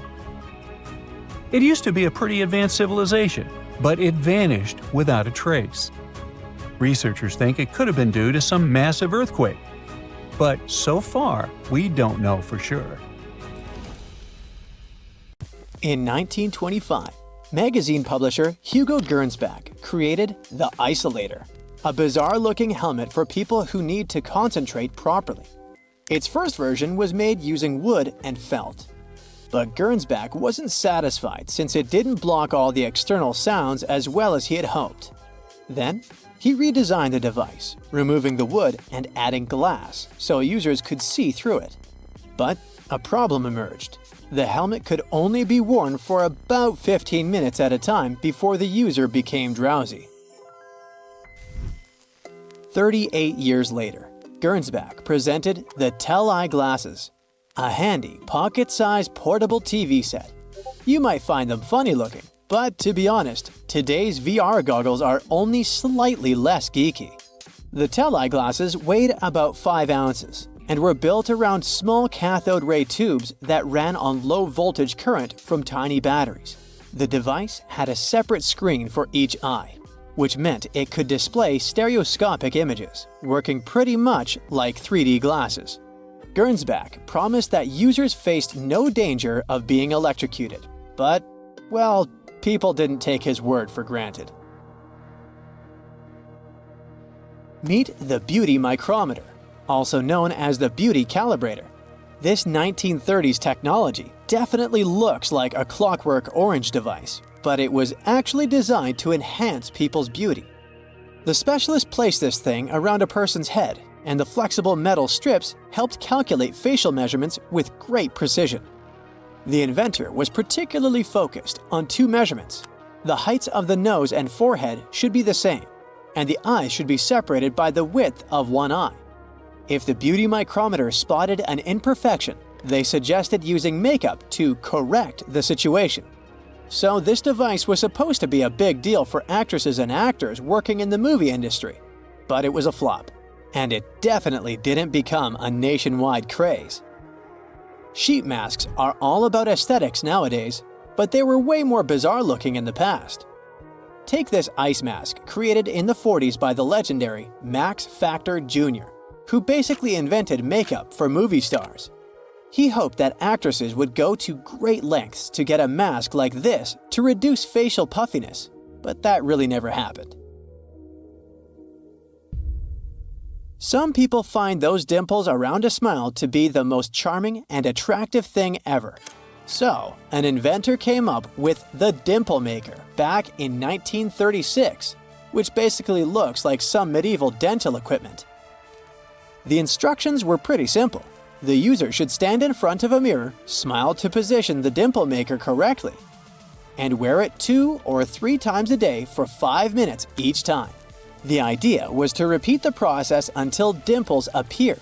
It used to be a pretty advanced civilization, but it vanished without a trace. Researchers think it could have been due to some massive earthquake, but so far, we don't know for sure. In 1925, magazine publisher Hugo Gernsback created the Isolator, a bizarre-looking helmet for people who need to concentrate properly. Its first version was made using wood and felt. But Gernsback wasn't satisfied since it didn't block all the external sounds as well as he had hoped. Then, he redesigned the device, removing the wood and adding glass so users could see through it. But a problem emerged. The helmet could only be worn for about 15 minutes at a time before the user became drowsy. 38 years later, Gernsback presented the Tell-Eye glasses, a handy, pocket-sized portable TV set. You might find them funny-looking, but to be honest, today's VR goggles are only slightly less geeky. The Tell-Eye glasses weighed about 5 ounces and were built around small cathode ray tubes that ran on low-voltage current from tiny batteries. The device had a separate screen for each eye, which meant it could display stereoscopic images, working pretty much like 3D glasses. Gernsback promised that users faced no danger of being electrocuted, but, well, people didn't take his word for granted. Meet the beauty micrometer, also known as the beauty calibrator. This 1930s technology definitely looks like a clockwork orange device, but it was actually designed to enhance people's beauty. The specialist placed this thing around a person's head, and the flexible metal strips helped calculate facial measurements with great precision. The inventor was particularly focused on 2 measurements. The heights of the nose and forehead should be the same, and the eyes should be separated by the width of one eye. If the beauty micrometer spotted an imperfection, they suggested using makeup to correct the situation. So this device was supposed to be a big deal for actresses and actors working in the movie industry, but it was a flop, and it definitely didn't become a nationwide craze. Sheet masks are all about aesthetics nowadays, but they were way more bizarre looking in the past. Take this ice mask created in the 40s by the legendary Max Factor Jr., who basically invented makeup for movie stars. He hoped that actresses would go to great lengths to get a mask like this to reduce facial puffiness, but that really never happened. Some people find those dimples around a smile to be the most charming and attractive thing ever. So, an inventor came up with the dimple maker back in 1936, which basically looks like some medieval dental equipment. The instructions were pretty simple. The user should stand in front of a mirror, smile to position the dimple maker correctly, and wear it 2 or 3 times a day for 5 minutes each time. The idea was to repeat the process until dimples appeared.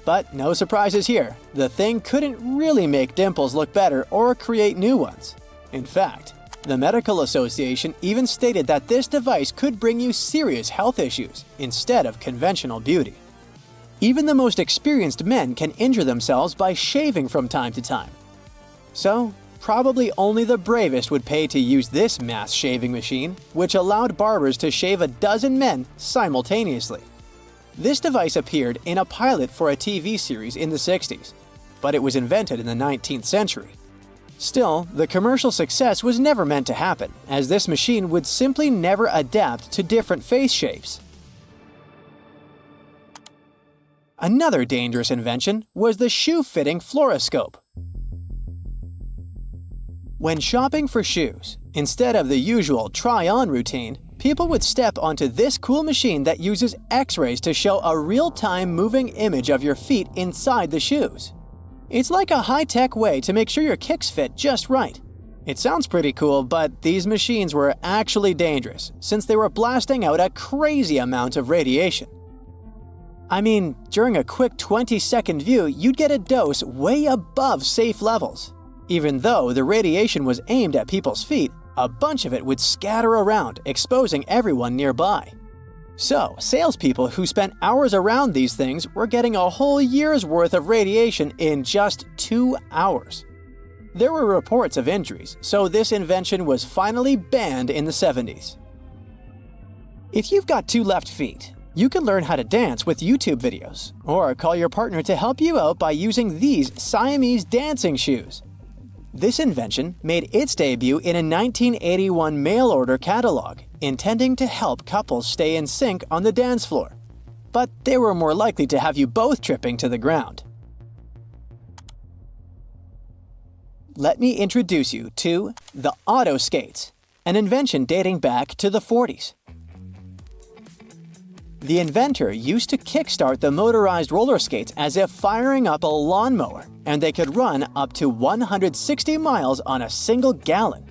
But no surprises here, the thing couldn't really make dimples look better or create new ones. In fact, the Medical Association even stated that this device could bring you serious health issues instead of conventional beauty. Even the most experienced men can injure themselves by shaving from time to time. So, probably only the bravest would pay to use this mass shaving machine, which allowed barbers to shave a dozen men simultaneously. This device appeared in a pilot for a TV series in the 60s, but it was invented in the 19th century. Still, the commercial success was never meant to happen, as this machine would simply never adapt to different face shapes. Another dangerous invention was the shoe-fitting fluoroscope. When shopping for shoes, instead of the usual try-on routine, people would step onto this cool machine that uses X-rays to show a real-time moving image of your feet inside the shoes. It's like a high-tech way to make sure your kicks fit just right. It sounds pretty cool, but these machines were actually dangerous since they were blasting out a crazy amount of radiation. I mean, during a quick 20-second view, you'd get a dose way above safe levels. Even though the radiation was aimed at people's feet, a bunch of it would scatter around, exposing everyone nearby. So, salespeople who spent hours around these things were getting a whole year's worth of radiation in just 2 hours. There were reports of injuries, so this invention was finally banned in the 70s. If you've got 2 left feet, you can learn how to dance with YouTube videos, or call your partner to help you out by using these Siamese dancing shoes. This invention made its debut in a 1981 mail-order catalog, intending to help couples stay in sync on the dance floor. But they were more likely to have you both tripping to the ground. Let me introduce you to the auto skates, an invention dating back to the 40s. The inventor used to kickstart the motorized roller skates as if firing up a lawnmower, and they could run up to 160 miles on a single gallon.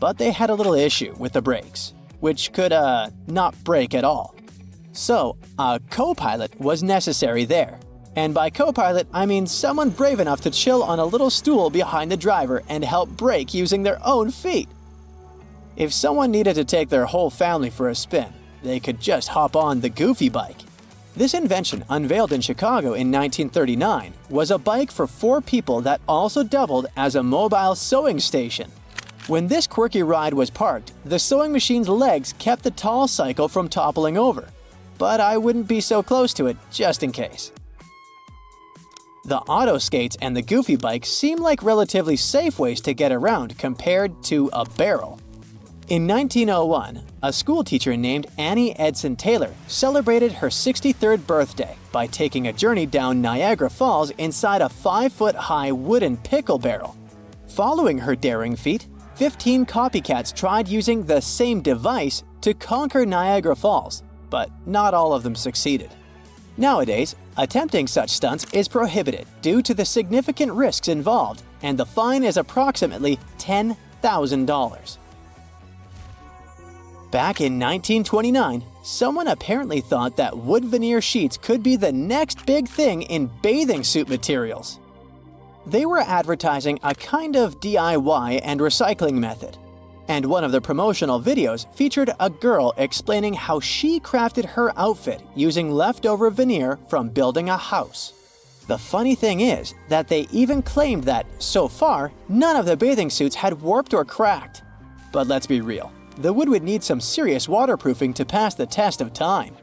But they had a little issue with the brakes, which could, not brake at all. So, a co-pilot was necessary there. And by co-pilot, I mean someone brave enough to chill on a little stool behind the driver and help brake using their own feet. If someone needed to take their whole family for a spin, they could just hop on the Goofy bike. This invention, unveiled in Chicago in 1939, was a bike for 4 people that also doubled as a mobile sewing station. When this quirky ride was parked, the sewing machine's legs kept the tall cycle from toppling over. But I wouldn't be so close to it, just in case. The auto skates and the Goofy bike seem like relatively safe ways to get around compared to a barrel. In 1901, a schoolteacher named Annie Edson Taylor celebrated her 63rd birthday by taking a journey down Niagara Falls inside a 5-foot-high wooden pickle barrel. Following her daring feat, 15 copycats tried using the same device to conquer Niagara Falls, but not all of them succeeded. Nowadays, attempting such stunts is prohibited due to the significant risks involved, and the fine is approximately $10,000. Back in 1929, someone apparently thought that wood veneer sheets could be the next big thing in bathing suit materials. They were advertising a kind of DIY and recycling method, and one of the promotional videos featured a girl explaining how she crafted her outfit using leftover veneer from building a house. The funny thing is that they even claimed that, so far, none of the bathing suits had warped or cracked. But let's be real. The wood would need some serious waterproofing to pass the test of time.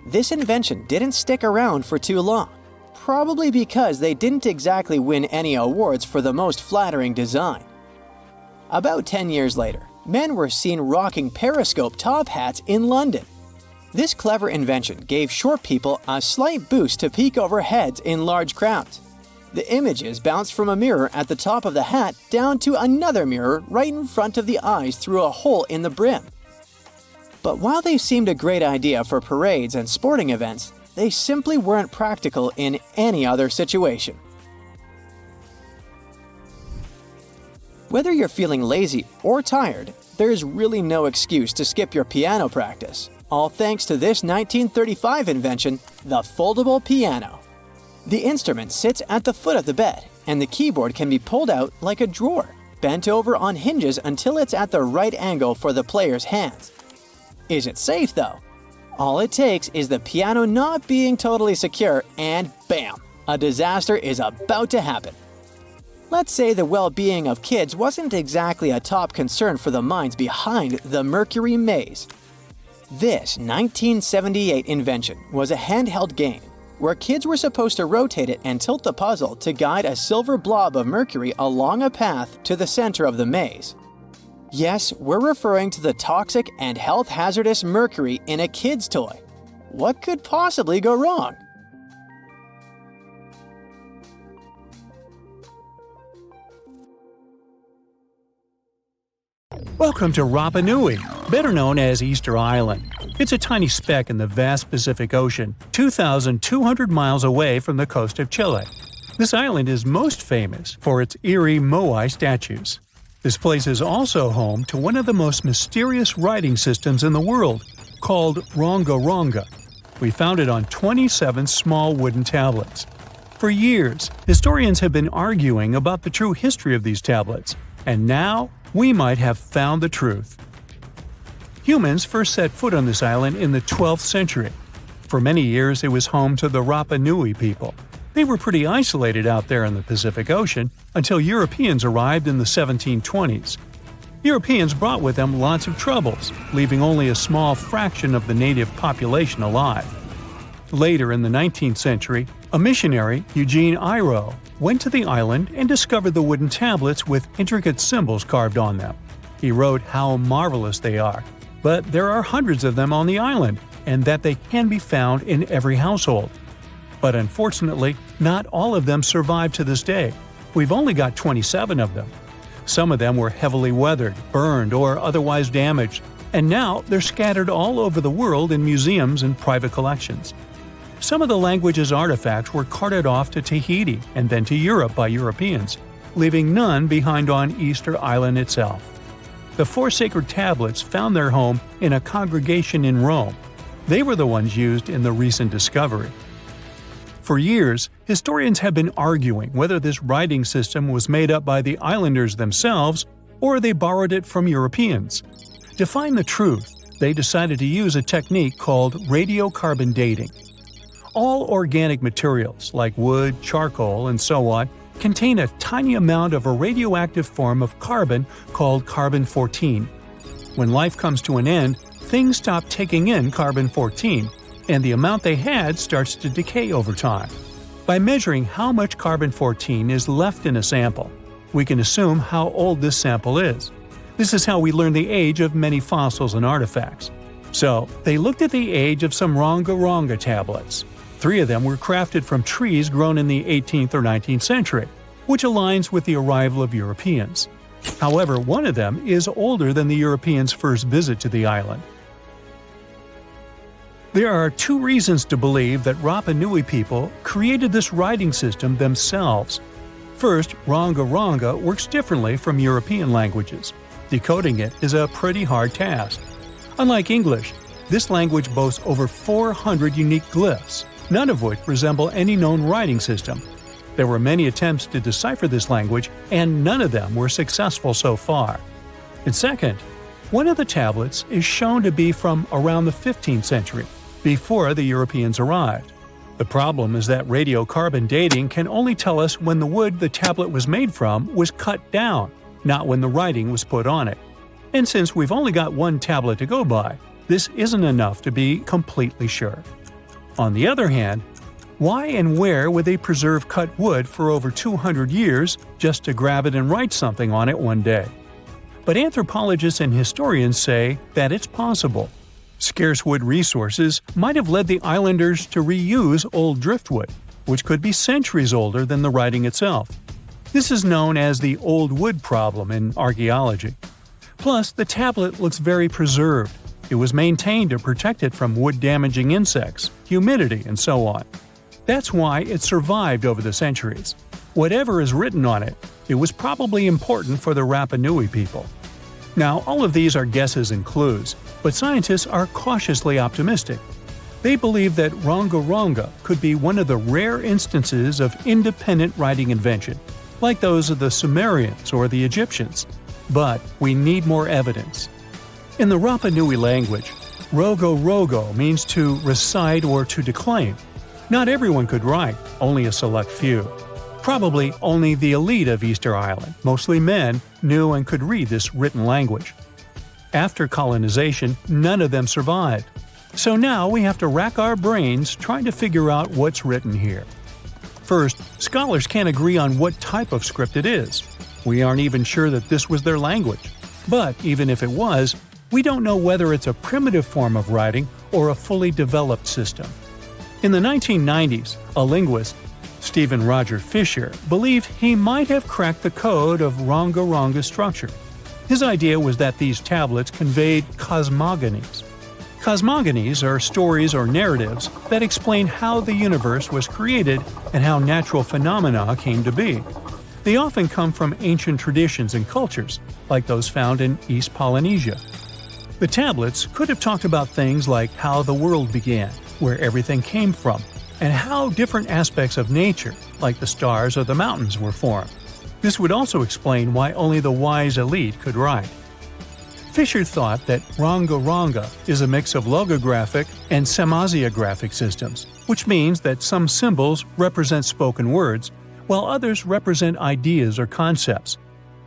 This invention didn't stick around for too long, probably because they didn't exactly win any awards for the most flattering design. About 10 years later, men were seen rocking periscope top hats in London. This clever invention gave short people a slight boost to peek over heads in large crowds. The images bounced from a mirror at the top of the hat down to another mirror right in front of the eyes through a hole in the brim. But while they seemed a great idea for parades and sporting events, they simply weren't practical in any other situation. Whether you're feeling lazy or tired, there's really no excuse to skip your piano practice, all thanks to this 1935 invention, the foldable piano. The instrument sits at the foot of the bed, and the keyboard can be pulled out like a drawer, bent over on hinges until it's at the right angle for the player's hands. Is it safe though? All it takes is the piano not being totally secure and bam! A disaster is about to happen. Let's say the well-being of kids wasn't exactly a top concern for the minds behind the Mercury maze. This 1978 invention was a handheld game where kids were supposed to rotate it and tilt the puzzle to guide a silver blob of mercury along a path to the center of the maze. Yes, we're referring to the toxic and health hazardous mercury in a kid's toy. What could possibly go wrong? Welcome to Rapa Nui, better known as Easter Island. It's a tiny speck in the vast Pacific Ocean, 2,200 miles away from the coast of Chile. This island is most famous for its eerie moai statues. This place is also home to one of the most mysterious writing systems in the world, called Ronga Ronga. We found it on 27 small wooden tablets. For years, historians have been arguing about the true history of these tablets, and now we might have found the truth. Humans first set foot on this island in the 12th century. For many years, it was home to the Rapa Nui people. They were pretty isolated out there in the Pacific Ocean until Europeans arrived in the 1720s. Europeans brought with them lots of troubles, leaving only a small fraction of the native population alive. Later in the 19th century, a missionary, Eugene Iro, went to the island and discovered the wooden tablets with intricate symbols carved on them. He wrote how marvelous they are, but there are hundreds of them on the island, and that they can be found in every household. But unfortunately, not all of them survive to this day. We've only got 27 of them. Some of them were heavily weathered, burned, or otherwise damaged, and now they're scattered all over the world in museums and private collections. Some of the language's artifacts were carted off to Tahiti and then to Europe by Europeans, leaving none behind on Easter Island itself. The 4 sacred tablets found their home in a congregation in Rome. They were the ones used in the recent discovery. For years, historians have been arguing whether this writing system was made up by the islanders themselves or they borrowed it from Europeans. To find the truth, they decided to use a technique called radiocarbon dating. All organic materials, like wood, charcoal, and so on, contain a tiny amount of a radioactive form of carbon called carbon-14. When life comes to an end, things stop taking in carbon-14, and the amount they had starts to decay over time. By measuring how much carbon-14 is left in a sample, we can assume how old this sample is. This is how we learn the age of many fossils and artifacts. So, they looked at the age of some Ronga Ronga tablets. 3 of them were crafted from trees grown in the 18th or 19th century, which aligns with the arrival of Europeans. However, one of them is older than the Europeans' first visit to the island. There are 2 reasons to believe that Rapa Nui people created this writing system themselves. First, Ronga Ronga works differently from European languages. Decoding it is a pretty hard task. Unlike English, this language boasts over 400 unique glyphs, none of which resemble any known writing system. There were many attempts to decipher this language, and none of them were successful so far. And second, one of the tablets is shown to be from around the 15th century, before the Europeans arrived. The problem is that radiocarbon dating can only tell us when the wood the tablet was made from was cut down, not when the writing was put on it. And since we've only got one tablet to go by, this isn't enough to be completely sure. On the other hand, why and where would they preserve cut wood for over 200 years just to grab it and write something on it one day? But anthropologists and historians say that it's possible. Scarce wood resources might have led the islanders to reuse old driftwood, which could be centuries older than the writing itself. This is known as the old wood problem in archaeology. Plus, the tablet looks very preserved. It was maintained to protect it from wood-damaging insects, humidity, and so on. That's why it survived over the centuries. Whatever is written on it, it was probably important for the Rapa Nui people. Now, all of these are guesses and clues, but scientists are cautiously optimistic. They believe that ronga-ronga could be one of the rare instances of independent writing invention, like those of the Sumerians or the Egyptians. But we need more evidence. In the Rapa Nui language, rogo-rogo means to recite or to declaim. Not everyone could write, only a select few. Probably only the elite of Easter Island, mostly men, knew and could read this written language. After colonization, none of them survived. So now we have to rack our brains trying to figure out what's written here. First, scholars can't agree on what type of script it is. We aren't even sure that this was their language. But even if it was, we don't know whether it's a primitive form of writing or a fully developed system. In the 1990s, a linguist, Stephen Roger Fisher, believed he might have cracked the code of ronga-ronga structure. His idea was that these tablets conveyed cosmogonies. Cosmogonies are stories or narratives that explain how the universe was created and how natural phenomena came to be. They often come from ancient traditions and cultures, like those found in East Polynesia. The tablets could have talked about things like how the world began, where everything came from, and how different aspects of nature, like the stars or the mountains, were formed. This would also explain why only the wise elite could write. Fisher thought that ronga-ronga is a mix of logographic and semasiographic systems, which means that some symbols represent spoken words, while others represent ideas or concepts.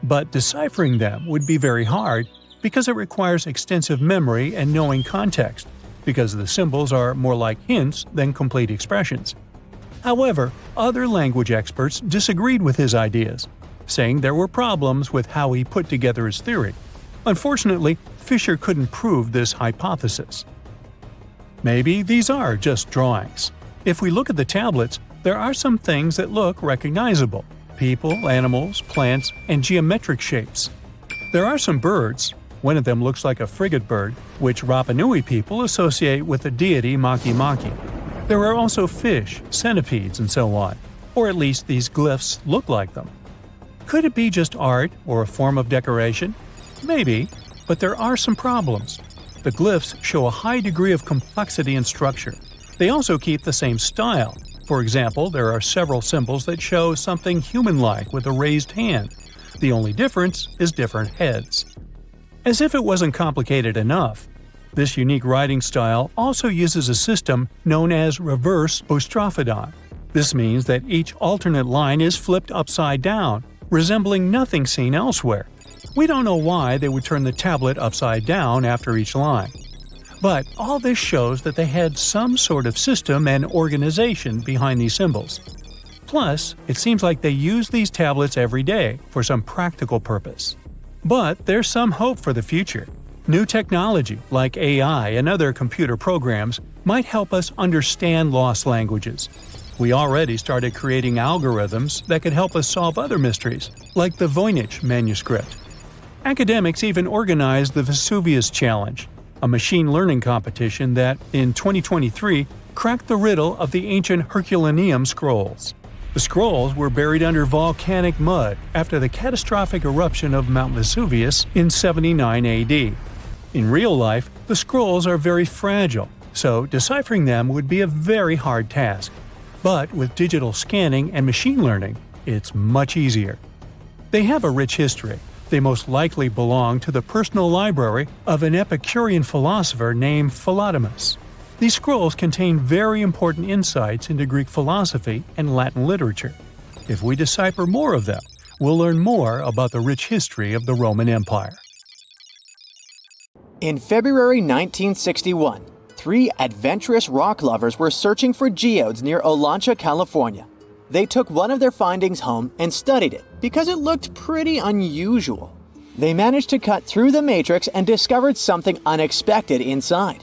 But deciphering them would be very hard because it requires extensive memory and knowing context, because the symbols are more like hints than complete expressions. However, other language experts disagreed with his ideas, saying there were problems with how he put together his theory. Unfortunately, Fisher couldn't prove this hypothesis. Maybe these are just drawings. If we look at the tablets, there are some things that look recognizable: people, animals, plants, and geometric shapes. There are some birds. One of them looks like a frigate bird, which Rapa Nui people associate with the deity Maki Maki. There are also fish, centipedes, and so on, or at least these glyphs look like them. Could it be just art or a form of decoration? Maybe, but there are some problems. The glyphs show a high degree of complexity and structure. They also keep the same style. For example, there are several symbols that show something human-like with a raised hand. The only difference is different heads. As if it wasn't complicated enough, this unique writing style also uses a system known as reverse boustrophodon. This means that each alternate line is flipped upside down, resembling nothing seen elsewhere. We don't know why they would turn the tablet upside down after each line. But all this shows that they had some sort of system and organization behind these symbols. Plus, it seems like they use these tablets every day for some practical purpose. But there's some hope for the future. New technology, like AI and other computer programs, might help us understand lost languages. We already started creating algorithms that could help us solve other mysteries, like the Voynich manuscript. Academics even organized the Vesuvius Challenge, a machine learning competition that, in 2023, cracked the riddle of the ancient Herculaneum scrolls. The scrolls were buried under volcanic mud after the catastrophic eruption of Mount Vesuvius in 79 AD. In real life, the scrolls are very fragile, so deciphering them would be a very hard task. But with digital scanning and machine learning, it's much easier. They have a rich history. They most likely belong to the personal library of an Epicurean philosopher named Philodemus. These scrolls contain very important insights into Greek philosophy and Latin literature. If we decipher more of them, we'll learn more about the rich history of the Roman Empire. In February 1961, 3 adventurous rock lovers were searching for geodes near Olancha, California. They took one of their findings home and studied it because it looked pretty unusual. They managed to cut through the matrix and discovered something unexpected inside.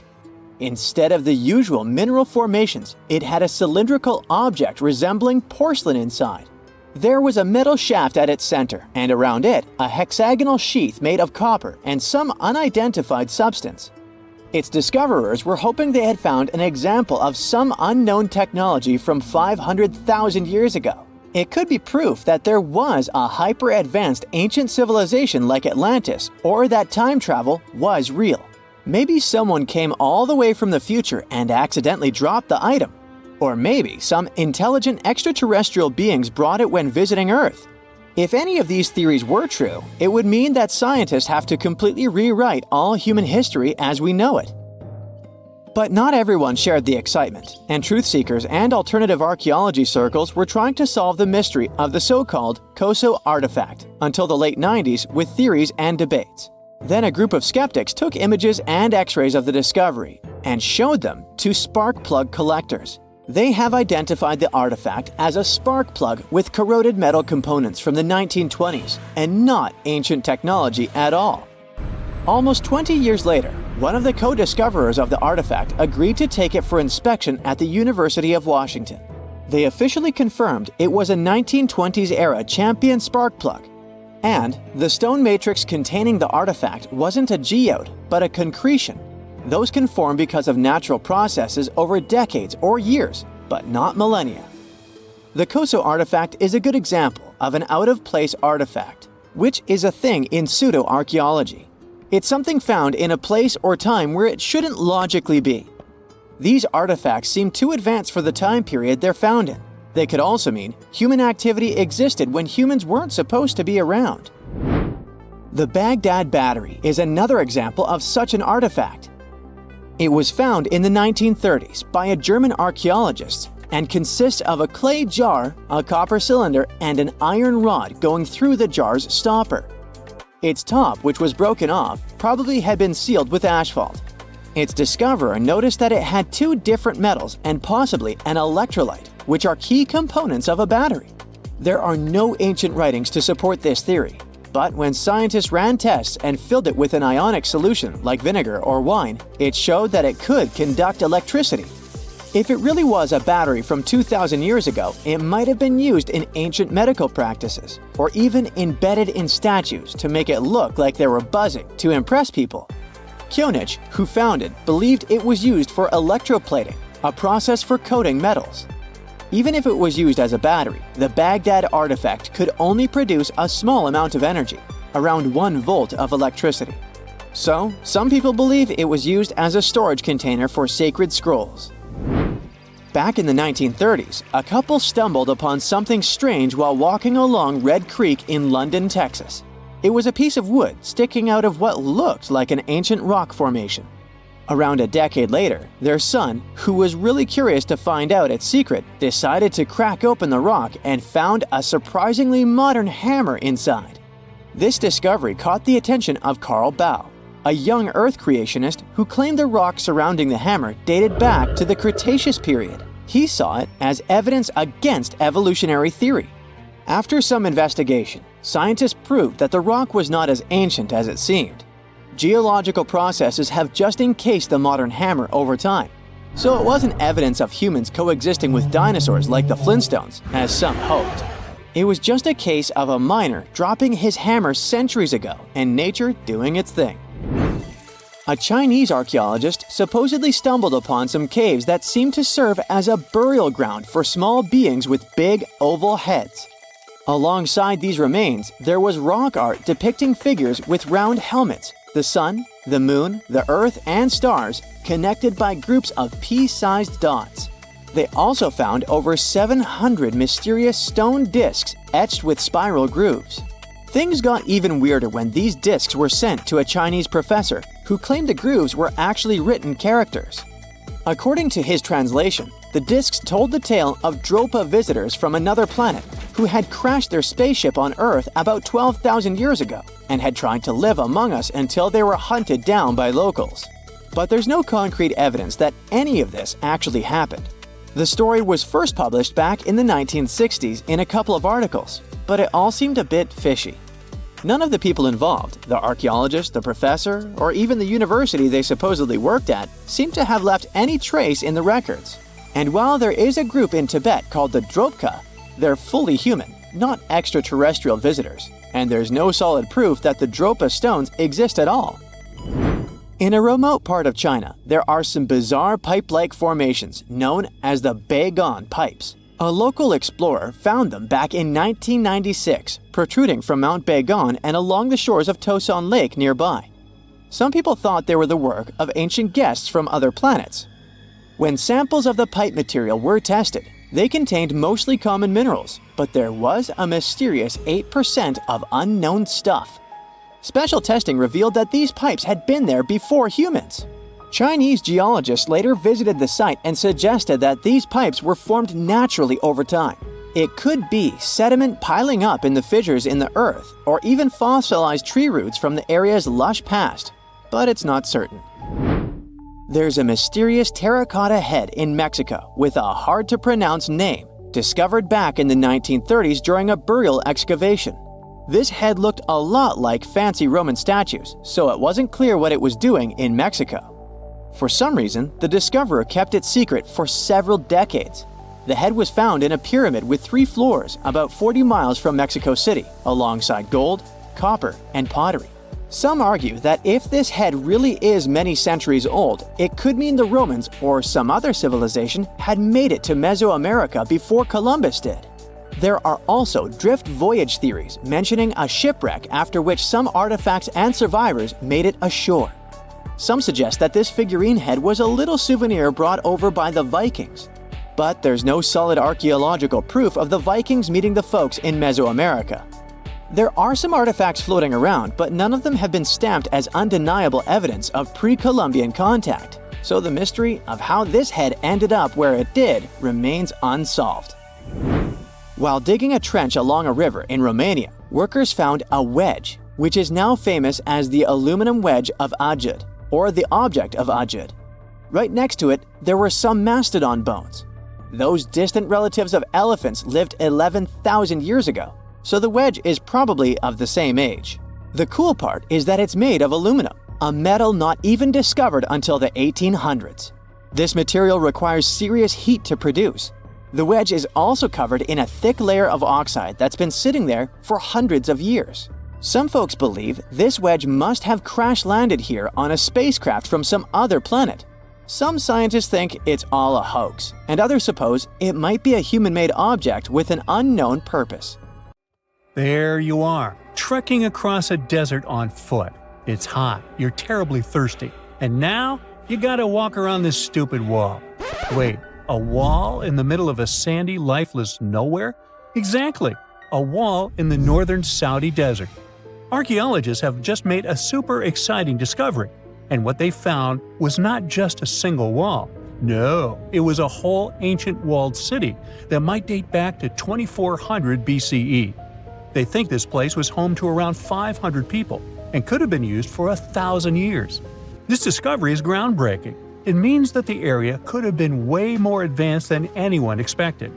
Instead of the usual mineral formations, it had a cylindrical object resembling porcelain inside. There was a metal shaft at its center, and around it, a hexagonal sheath made of copper and some unidentified substance. Its discoverers were hoping they had found an example of some unknown technology from 500,000 years ago. It could be proof that there was a hyper-advanced ancient civilization like Atlantis, or that time travel was real. Maybe someone came all the way from the future and accidentally dropped the item. Or maybe some intelligent extraterrestrial beings brought it when visiting Earth. If any of these theories were true, it would mean that scientists have to completely rewrite all human history as we know it. But not everyone shared the excitement, and truth seekers and alternative archaeology circles were trying to solve the mystery of the so-called Koso artifact until the late 90s with theories and debates. Then a group of skeptics took images and x-rays of the discovery and showed them to spark plug collectors. They have identified the artifact as a spark plug with corroded metal components from the 1920s and not ancient technology at all. Almost 20 years later, one of the co-discoverers of the artifact agreed to take it for inspection at the University of Washington. They officially confirmed it was a 1920s-era champion spark plug. And the stone matrix containing the artifact wasn't a geode, but a concretion. Those can form because of natural processes over decades or years, but not millennia. The Koso artifact is a good example of an out-of-place artifact, which is a thing in pseudo-archaeology. It's something found in a place or time where it shouldn't logically be. These artifacts seem too advanced for the time period they're found in. They could also mean human activity existed when humans weren't supposed to be around. The Baghdad Battery is another example of such an artifact. It was found in the 1930s by a German archaeologist and consists of a clay jar, a copper cylinder, and an iron rod going through the jar's stopper. Its top, which was broken off, probably had been sealed with asphalt. Its discoverer noticed that it had two different metals and possibly an electrolyte, which are key components of a battery. There are no ancient writings to support this theory, but when scientists ran tests and filled it with an ionic solution like vinegar or wine, it showed that it could conduct electricity. If it really was a battery from 2,000 years ago, it might have been used in ancient medical practices, or even embedded in statues to make it look like they were buzzing to impress people. Kionich, who found it, believed it was used for electroplating, a process for coating metals. Even if it was used as a battery, the Baghdad artifact could only produce a small amount of energy, around 1 volt of electricity. So, some people believe it was used as a storage container for sacred scrolls. Back in the 1930s, a couple stumbled upon something strange while walking along Red Creek in London, Texas. It was a piece of wood sticking out of what looked like an ancient rock formation. Around a decade later, their son, who was really curious to find out its secret, decided to crack open the rock and found a surprisingly modern hammer inside. This discovery caught the attention of Carl Bau, a young Earth creationist who claimed the rock surrounding the hammer dated back to the Cretaceous period. He saw it as evidence against evolutionary theory. After some investigation, scientists proved that the rock was not as ancient as it seemed. Geological processes have just encased the modern hammer over time, so it wasn't evidence of humans coexisting with dinosaurs like the Flintstones, as some hoped. It was just a case of a miner dropping his hammer centuries ago and nature doing its thing. A Chinese archaeologist supposedly stumbled upon some caves that seemed to serve as a burial ground for small beings with big, oval heads. Alongside these remains, there was rock art depicting figures with round helmets, the sun, the moon, the earth, and stars connected by groups of pea-sized dots. They also found over 700 mysterious stone discs etched with spiral grooves. Things got even weirder when these discs were sent to a Chinese professor who claimed the grooves were actually written characters. According to his translation, the discs told the tale of Dropa visitors from another planet who had crashed their spaceship on Earth about 12,000 years ago and had tried to live among us until they were hunted down by locals. But there's no concrete evidence that any of this actually happened. The story was first published back in the 1960s in a couple of articles, but it all seemed a bit fishy. None of the people involved, the archaeologist, the professor, or even the university they supposedly worked at, seem to have left any trace in the records. And while there is a group in Tibet called the Dropka, they're fully human, not extraterrestrial visitors, and there's no solid proof that the Dropa stones exist at all. In a remote part of China, there are some bizarre pipe-like formations known as the Beigan pipes. A local explorer found them back in 1996, protruding from Mount Beigan and along the shores of Tosan Lake nearby. Some people thought they were the work of ancient guests from other planets. When samples of the pipe material were tested, they contained mostly common minerals, but there was a mysterious 8% of unknown stuff. Special testing revealed that these pipes had been there before humans. Chinese geologists later visited the site and suggested that these pipes were formed naturally over time. It could be sediment piling up in the fissures in the earth, or even fossilized tree roots from the area's lush past, but it's not certain. There's a mysterious terracotta head in Mexico with a hard-to-pronounce name, discovered back in the 1930s during a burial excavation. This head looked a lot like fancy Roman statues, so it wasn't clear what it was doing in Mexico. For some reason, the discoverer kept it secret for several decades. The head was found in a pyramid with 3 floors about 40 miles from Mexico City, alongside gold, copper, and pottery. Some argue that if this head really is many centuries old, it could mean the Romans or some other civilization had made it to Mesoamerica before Columbus did. There are also drift voyage theories mentioning a shipwreck after which some artifacts and survivors made it ashore. Some suggest that this figurine head was a little souvenir brought over by the Vikings. But there's no solid archaeological proof of the Vikings meeting the folks in Mesoamerica. There are some artifacts floating around, but none of them have been stamped as undeniable evidence of pre-Columbian contact, so the mystery of how this head ended up where it did remains unsolved. While digging a trench along a river in Romania, workers found a wedge, which is now famous as the aluminum wedge of Ajud, or the object of Ajud. Right next to it, there were some mastodon bones. Those distant relatives of elephants lived 11,000 years ago, so the wedge is probably of the same age. The cool part is that it's made of aluminum, a metal not even discovered until the 1800s. This material requires serious heat to produce. The wedge is also covered in a thick layer of oxide that's been sitting there for hundreds of years. Some folks believe this wedge must have crash-landed here on a spacecraft from some other planet. Some scientists think it's all a hoax, and others suppose it might be a human-made object with an unknown purpose. There you are, trekking across a desert on foot. It's hot, you're terribly thirsty, and now you gotta walk around this stupid wall. Wait, a wall in the middle of a sandy, lifeless nowhere? Exactly, a wall in the northern Saudi desert. Archaeologists have just made a super exciting discovery, and what they found was not just a single wall. No, it was a whole ancient walled city that might date back to 2400 BCE. They think this place was home to around 500 people and could have been used for 1,000 years. This discovery is groundbreaking. It means that the area could have been way more advanced than anyone expected.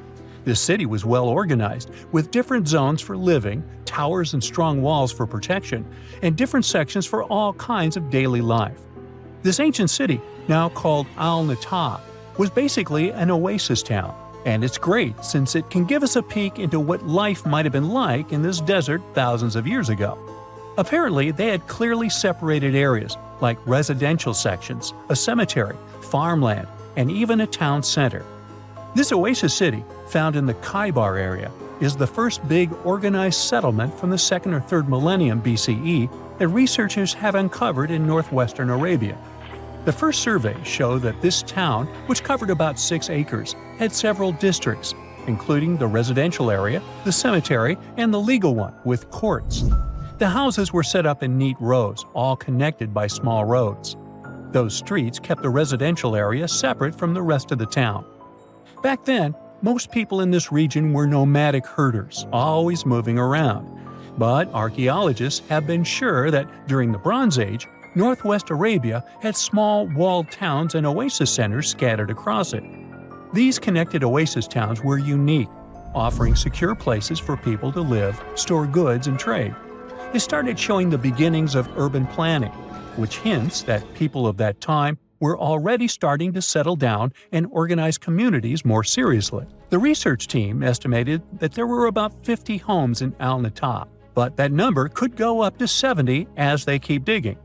The city was well organized, with different zones for living, towers and strong walls for protection, and different sections for all kinds of daily life. This ancient city, now called Al-Natab, was basically an oasis town, and it's great since it can give us a peek into what life might have been like in this desert thousands of years ago. Apparently, they had clearly separated areas, like residential sections, a cemetery, farmland, and even a town center. This oasis city, found in the Khaybar area, is the first big organized settlement from the 2nd or 3rd millennium BCE that researchers have uncovered in northwestern Arabia. The first survey showed that this town, which covered about 6 acres, had several districts, including the residential area, the cemetery, and the legal one, with courts. The houses were set up in neat rows, all connected by small roads. Those streets kept the residential area separate from the rest of the town. Back then, most people in this region were nomadic herders, always moving around. But archaeologists have been sure that during the Bronze Age, northwest Arabia had small walled towns and oasis centers scattered across it. These connected oasis towns were unique, offering secure places for people to live, store goods, and trade. They started showing the beginnings of urban planning, which hints that people of that time were already starting to settle down and organize communities more seriously. The research team estimated that there were about 50 homes in Al-Natab, but that number could go up to 70 as they keep digging.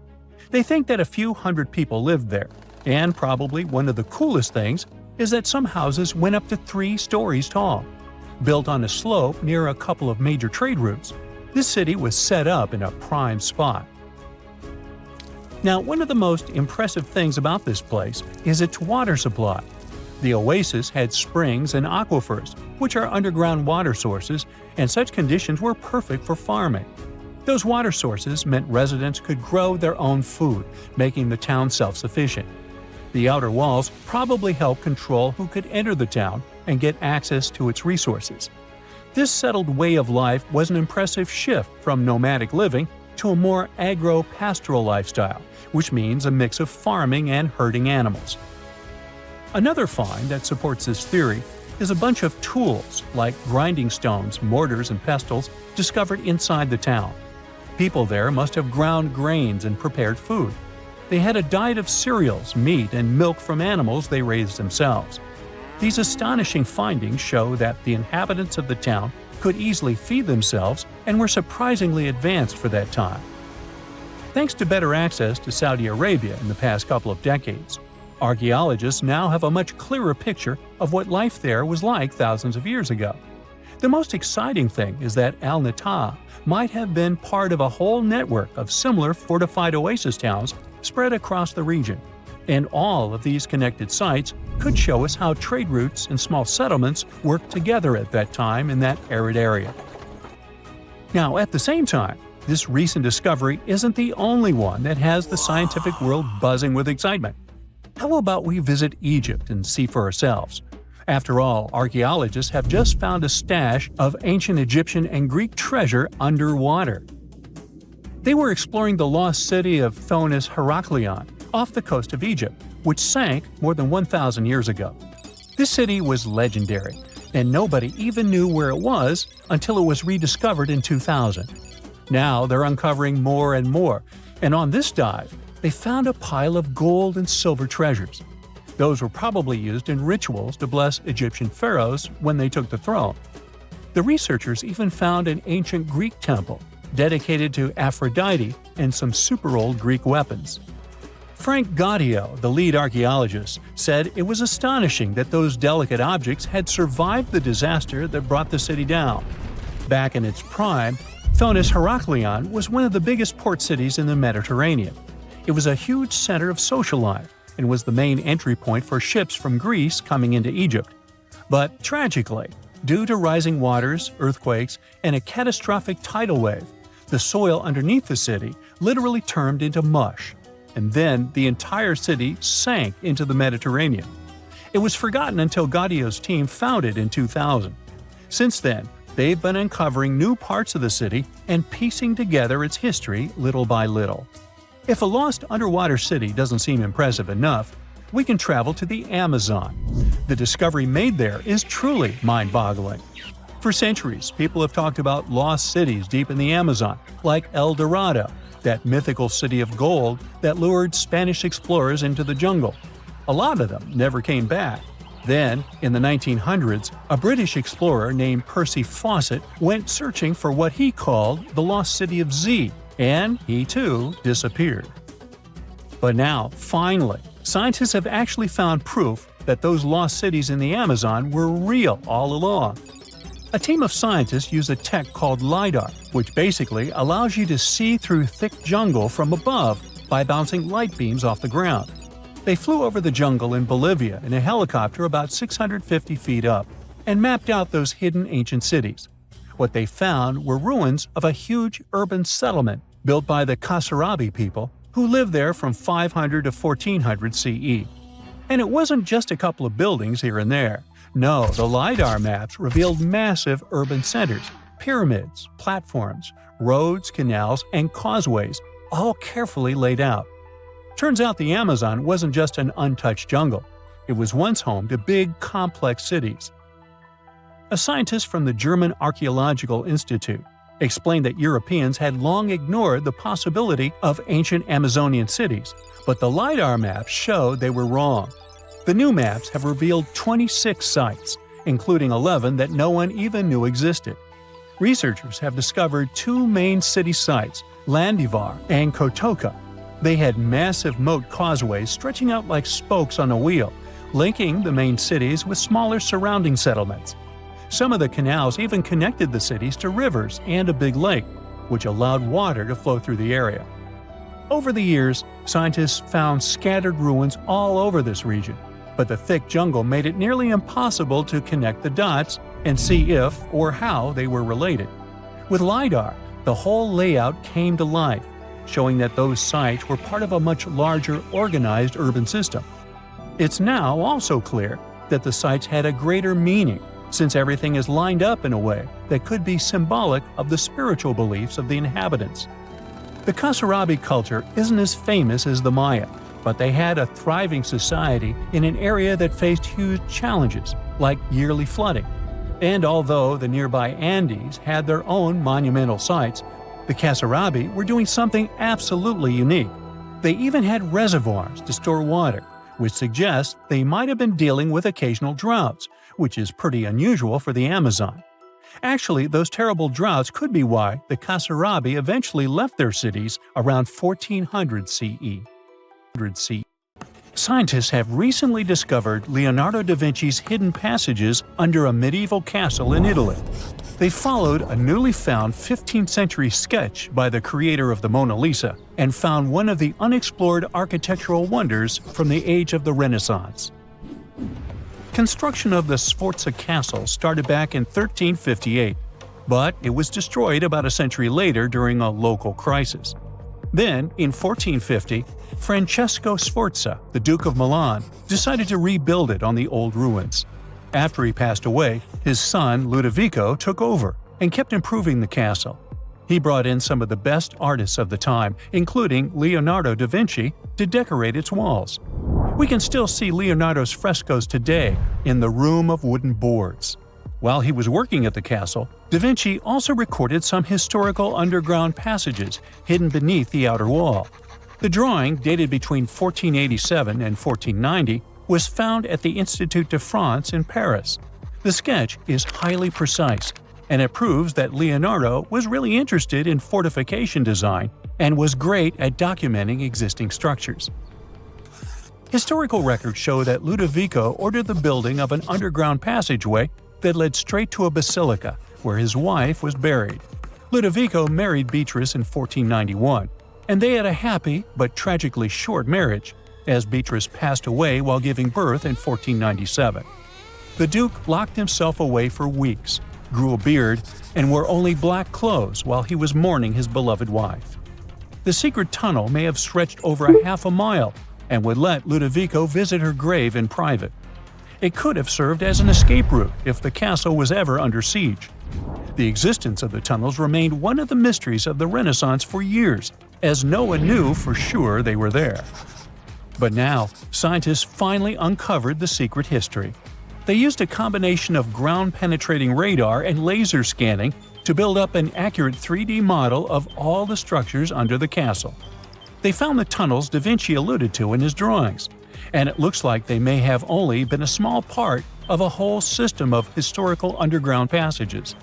They think that a few hundred people lived there, and probably one of the coolest things is that some houses went up to 3 stories tall. Built on a slope near a couple of major trade routes, this city was set up in a prime spot. Now, one of the most impressive things about this place is its water supply. The oasis had springs and aquifers, which are underground water sources, and such conditions were perfect for farming. Those water sources meant residents could grow their own food, making the town self-sufficient. The outer walls probably helped control who could enter the town and get access to its resources. This settled way of life was an impressive shift from nomadic living to a more agro-pastoral lifestyle, which means a mix of farming and herding animals. Another find that supports this theory is a bunch of tools like grinding stones, mortars, and pestles discovered inside the town. People there must have ground grains and prepared food. They had a diet of cereals, meat, and milk from animals they raised themselves. These astonishing findings show that the inhabitants of the town could easily feed themselves and were surprisingly advanced for that time. Thanks to better access to Saudi Arabia in the past couple of decades, archaeologists now have a much clearer picture of what life there was like thousands of years ago. The most exciting thing is that Al-Natab might have been part of a whole network of similar fortified oasis towns spread across the region, and all of these connected sites could show us how trade routes and small settlements worked together at that time in that arid area. Now, at the same time, this recent discovery isn't the only one that has the scientific world buzzing with excitement. How about we visit Egypt and see for ourselves? After all, archaeologists have just found a stash of ancient Egyptian and Greek treasure underwater. They were exploring the lost city of Thonis Heraklion off the coast of Egypt, which sank more than 1,000 years ago. This city was legendary, and nobody even knew where it was until it was rediscovered in 2000. Now they're uncovering more and more, and on this dive, they found a pile of gold and silver treasures. Those were probably used in rituals to bless Egyptian pharaohs when they took the throne. The researchers even found an ancient Greek temple dedicated to Aphrodite and some super old Greek weapons. Frank Gaudio, the lead archaeologist, said it was astonishing that those delicate objects had survived the disaster that brought the city down. Back in its prime, Thonis Heraklion was one of the biggest port cities in the Mediterranean. It was a huge center of social life and was the main entry point for ships from Greece coming into Egypt. But tragically, due to rising waters, earthquakes, and a catastrophic tidal wave, the soil underneath the city literally turned into mush, and then the entire city sank into the Mediterranean. It was forgotten until Gaudio's team found it in 2000. Since then, they've been uncovering new parts of the city and piecing together its history little by little. If a lost underwater city doesn't seem impressive enough, we can travel to the Amazon. The discovery made there is truly mind-boggling. For centuries, people have talked about lost cities deep in the Amazon, like El Dorado, that mythical city of gold that lured Spanish explorers into the jungle. A lot of them never came back. Then, in the 1900s, a British explorer named Percy Fawcett went searching for what he called the lost city of Z, and he too disappeared. But now, finally, scientists have actually found proof that those lost cities in the Amazon were real all along. A team of scientists use a tech called LiDAR, which basically allows you to see through thick jungle from above by bouncing light beams off the ground. They flew over the jungle in Bolivia in a helicopter about 650 feet up and mapped out those hidden ancient cities. What they found were ruins of a huge urban settlement built by the Kasarabi people who lived there from 500 to 1400 CE. And it wasn't just a couple of buildings here and there. No, the LiDAR maps revealed massive urban centers, pyramids, platforms, roads, canals, and causeways, all carefully laid out. Turns out the Amazon wasn't just an untouched jungle. It was once home to big, complex cities. A scientist from the German Archaeological Institute explained that Europeans had long ignored the possibility of ancient Amazonian cities, but the LiDAR maps showed they were wrong. The new maps have revealed 26 sites, including 11 that no one even knew existed. Researchers have discovered two main city sites, Landivar and Kotoka. They had massive moat causeways stretching out like spokes on a wheel, linking the main cities with smaller surrounding settlements. Some of the canals even connected the cities to rivers and a big lake, which allowed water to flow through the area. Over the years, scientists found scattered ruins all over this region, but the thick jungle made it nearly impossible to connect the dots and see if or how they were related. With LiDAR, the whole layout came to life, showing that those sites were part of a much larger organized urban system. It's now also clear that the sites had a greater meaning, since everything is lined up in a way that could be symbolic of the spiritual beliefs of the inhabitants. The Kasarabi culture isn't as famous as the Maya, but they had a thriving society in an area that faced huge challenges, like yearly flooding. And although the nearby Andes had their own monumental sites, the Kasarabi were doing something absolutely unique. They even had reservoirs to store water, which suggests they might have been dealing with occasional droughts, which is pretty unusual for the Amazon. Actually, those terrible droughts could be why the Kasarabi eventually left their cities around 1400 CE. Scientists have recently discovered Leonardo da Vinci's hidden passages under a medieval castle in Italy. They followed a newly found 15th century sketch by the creator of the Mona Lisa and found one of the unexplored architectural wonders from the age of the Renaissance. Construction of the Sforza Castle started back in 1358, but it was destroyed about a century later during a local crisis. Then, in 1450, Francesco Sforza, the Duke of Milan, decided to rebuild it on the old ruins. After he passed away, his son Ludovico took over and kept improving the castle. He brought in some of the best artists of the time, including Leonardo da Vinci, to decorate its walls. We can still see Leonardo's frescoes today in the Room of Wooden Boards. While he was working at the castle, da Vinci also recorded some historical underground passages hidden beneath the outer wall. The drawing, dated between 1487 and 1490, was found at the Institut de France in Paris. The sketch is highly precise, and it proves that Leonardo was really interested in fortification design and was great at documenting existing structures. Historical records show that Ludovico ordered the building of an underground passageway that led straight to a basilica, where his wife was buried. Ludovico married Beatrice in 1491, and they had a happy but tragically short marriage, as Beatrice passed away while giving birth in 1497. The Duke locked himself away for weeks, grew a beard, and wore only black clothes while he was mourning his beloved wife. The secret tunnel may have stretched over a half a mile and would let Ludovico visit her grave in private. It could have served as an escape route if the castle was ever under siege. The existence of the tunnels remained one of the mysteries of the Renaissance for years, as no one knew for sure they were there. But now, scientists finally uncovered the secret history. They used a combination of ground-penetrating radar and laser scanning to build up an accurate 3D model of all the structures under the castle. They found the tunnels da Vinci alluded to in his drawings, and it looks like they may have only been a small part of a whole system of historical underground passages.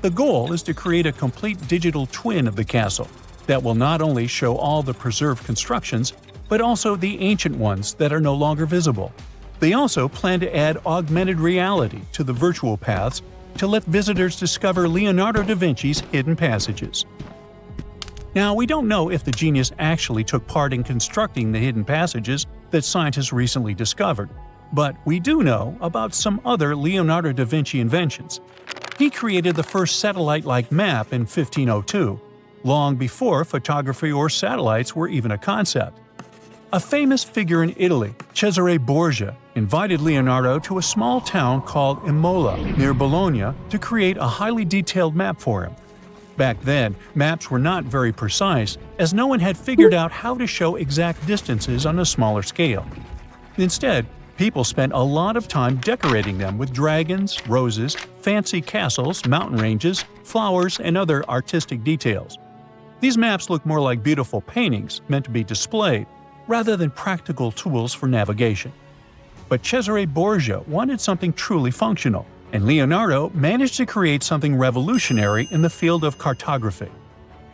The goal is to create a complete digital twin of the castle that will not only show all the preserved constructions, but also the ancient ones that are no longer visible. They also plan to add augmented reality to the virtual paths to let visitors discover Leonardo da Vinci's hidden passages. Now, we don't know if the genius actually took part in constructing the hidden passages that scientists recently discovered, but we do know about some other Leonardo da Vinci inventions. He created the first satellite-like map in 1502, long before photography or satellites were even a concept. A famous figure in Italy, Cesare Borgia, invited Leonardo to a small town called Imola, near Bologna, to create a highly detailed map for him. Back then, maps were not very precise, as no one had figured out how to show exact distances on a smaller scale. Instead, People spent a lot of time decorating them with dragons, roses, fancy castles, mountain ranges, flowers, and other artistic details. These maps look more like beautiful paintings meant to be displayed, rather than practical tools for navigation. But Cesare Borgia wanted something truly functional, and Leonardo managed to create something revolutionary in the field of cartography.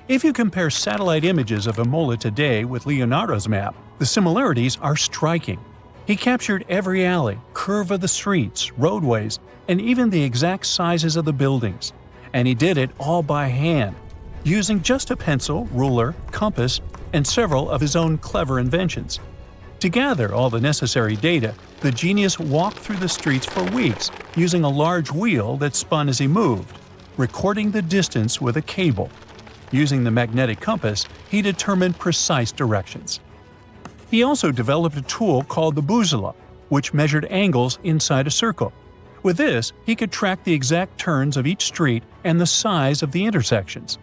If you compare satellite images of Imola today with Leonardo's map, the similarities are striking. He captured every alley, curve of the streets, roadways, and even the exact sizes of the buildings. And he did it all by hand, using just a pencil, ruler, compass, and several of his own clever inventions. To gather all the necessary data, the genius walked through the streets for weeks using a large wheel that spun as he moved, recording the distance with a cable. Using the magnetic compass, he determined precise directions. He also developed a tool called the bussola, which measured angles inside a circle. With this, he could track the exact turns of each street and the size of the intersections.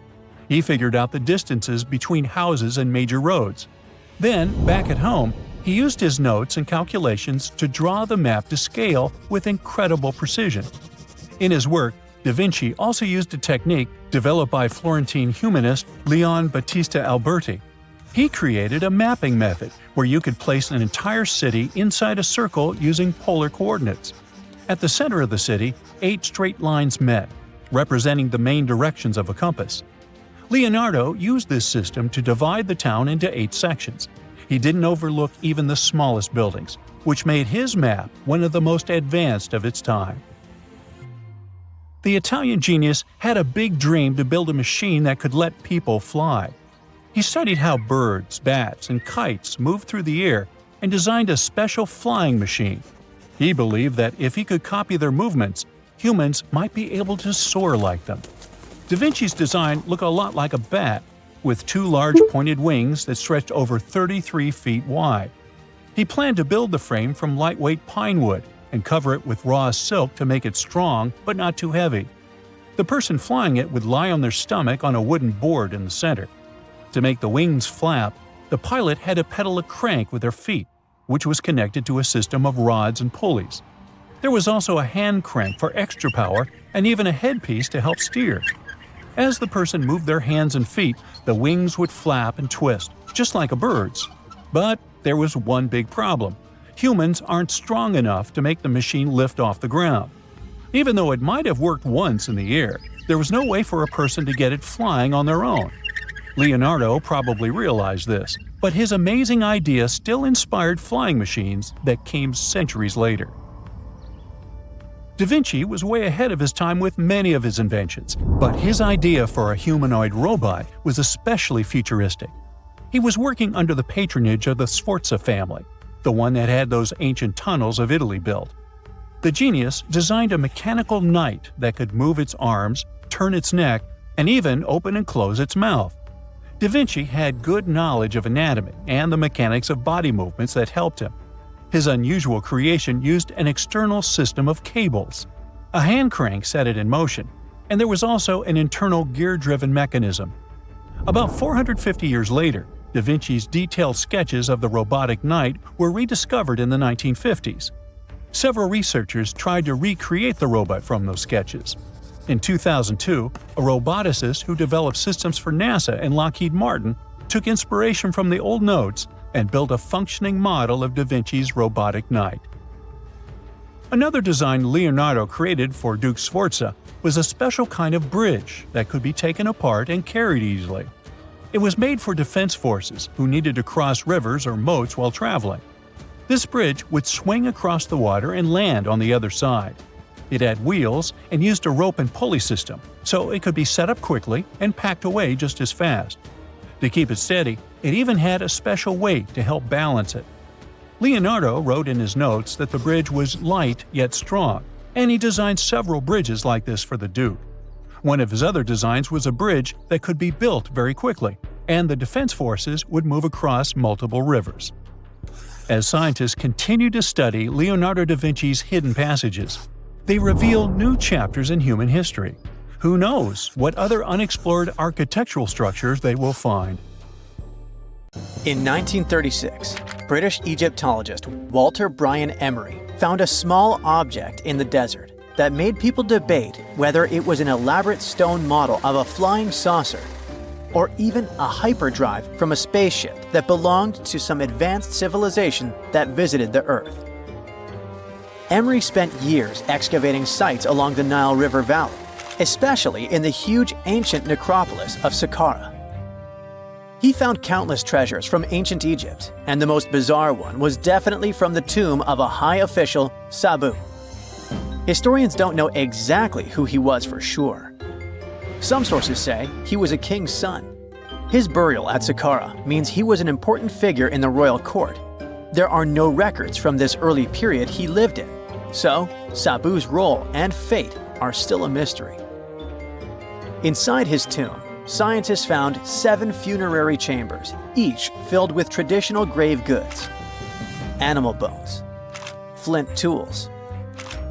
He figured out the distances between houses and major roads. Then, back at home, he used his notes and calculations to draw the map to scale with incredible precision. In his work, Da Vinci also used a technique developed by Florentine humanist Leon Battista Alberti. He created a mapping method where you could place an entire city inside a circle using polar coordinates. At the center of the city, 8 straight lines met, representing the main directions of a compass. Leonardo used this system to divide the town into 8 sections. He didn't overlook even the smallest buildings, which made his map one of the most advanced of its time. The Italian genius had a big dream to build a machine that could let people fly. He studied how birds, bats, and kites move through the air and designed a special flying machine. He believed that if he could copy their movements, humans might be able to soar like them. Da Vinci's design looked a lot like a bat, with 2 large pointed wings that stretched over 33 feet wide. He planned to build the frame from lightweight pine wood and cover it with raw silk to make it strong but not too heavy. The person flying it would lie on their stomach on a wooden board in the center. To make the wings flap, the pilot had to pedal a crank with their feet, which was connected to a system of rods and pulleys. There was also a hand crank for extra power and even a headpiece to help steer. As the person moved their hands and feet, the wings would flap and twist, just like a bird's. But there was one big problem. Humans aren't strong enough to make the machine lift off the ground. Even though it might have worked once in the air, there was no way for a person to get it flying on their own. Leonardo probably realized this, but his amazing idea still inspired flying machines that came centuries later. Da Vinci was way ahead of his time with many of his inventions, but his idea for a humanoid robot was especially futuristic. He was working under the patronage of the Sforza family, the one that had those ancient tunnels of Italy built. The genius designed a mechanical knight that could move its arms, turn its neck, and even open and close its mouth. Da Vinci had good knowledge of anatomy and the mechanics of body movements that helped him. His unusual creation used an external system of cables. A hand crank set it in motion, and there was also an internal gear-driven mechanism. About 450 years later, Da Vinci's detailed sketches of the robotic knight were rediscovered in the 1950s. Several researchers tried to recreate the robot from those sketches. In 2002, a roboticist who developed systems for NASA and Lockheed Martin took inspiration from the old notes and built a functioning model of Da Vinci's robotic knight. Another design Leonardo created for Duke Sforza was a special kind of bridge that could be taken apart and carried easily. It was made for defense forces who needed to cross rivers or moats while traveling. This bridge would swing across the water and land on the other side. It had wheels and used a rope and pulley system, so it could be set up quickly and packed away just as fast. To keep it steady, it even had a special weight to help balance it. Leonardo wrote in his notes that the bridge was light yet strong, and he designed several bridges like this for the Duke. One of his other designs was a bridge that could be built very quickly, and the defense forces would move across multiple rivers. As scientists continue to study Leonardo da Vinci's hidden passages, they reveal new chapters in human history. Who knows what other unexplored architectural structures they will find? In 1936, British Egyptologist Walter Bryan Emery found a small object in the desert that made people debate whether it was an elaborate stone model of a flying saucer or even a hyperdrive from a spaceship that belonged to some advanced civilization that visited the Earth. Emery spent years excavating sites along the Nile River Valley, especially in the huge ancient necropolis of Saqqara. He found countless treasures from ancient Egypt, and the most bizarre one was definitely from the tomb of a high official, Sabu. Historians don't know exactly who he was for sure. Some sources say he was a king's son. His burial at Saqqara means he was an important figure in the royal court. There are no records from this early period he lived in, so Sabu's role and fate are still a mystery. Inside his tomb, scientists found 7 funerary chambers, each filled with traditional grave goods: animal bones, flint tools,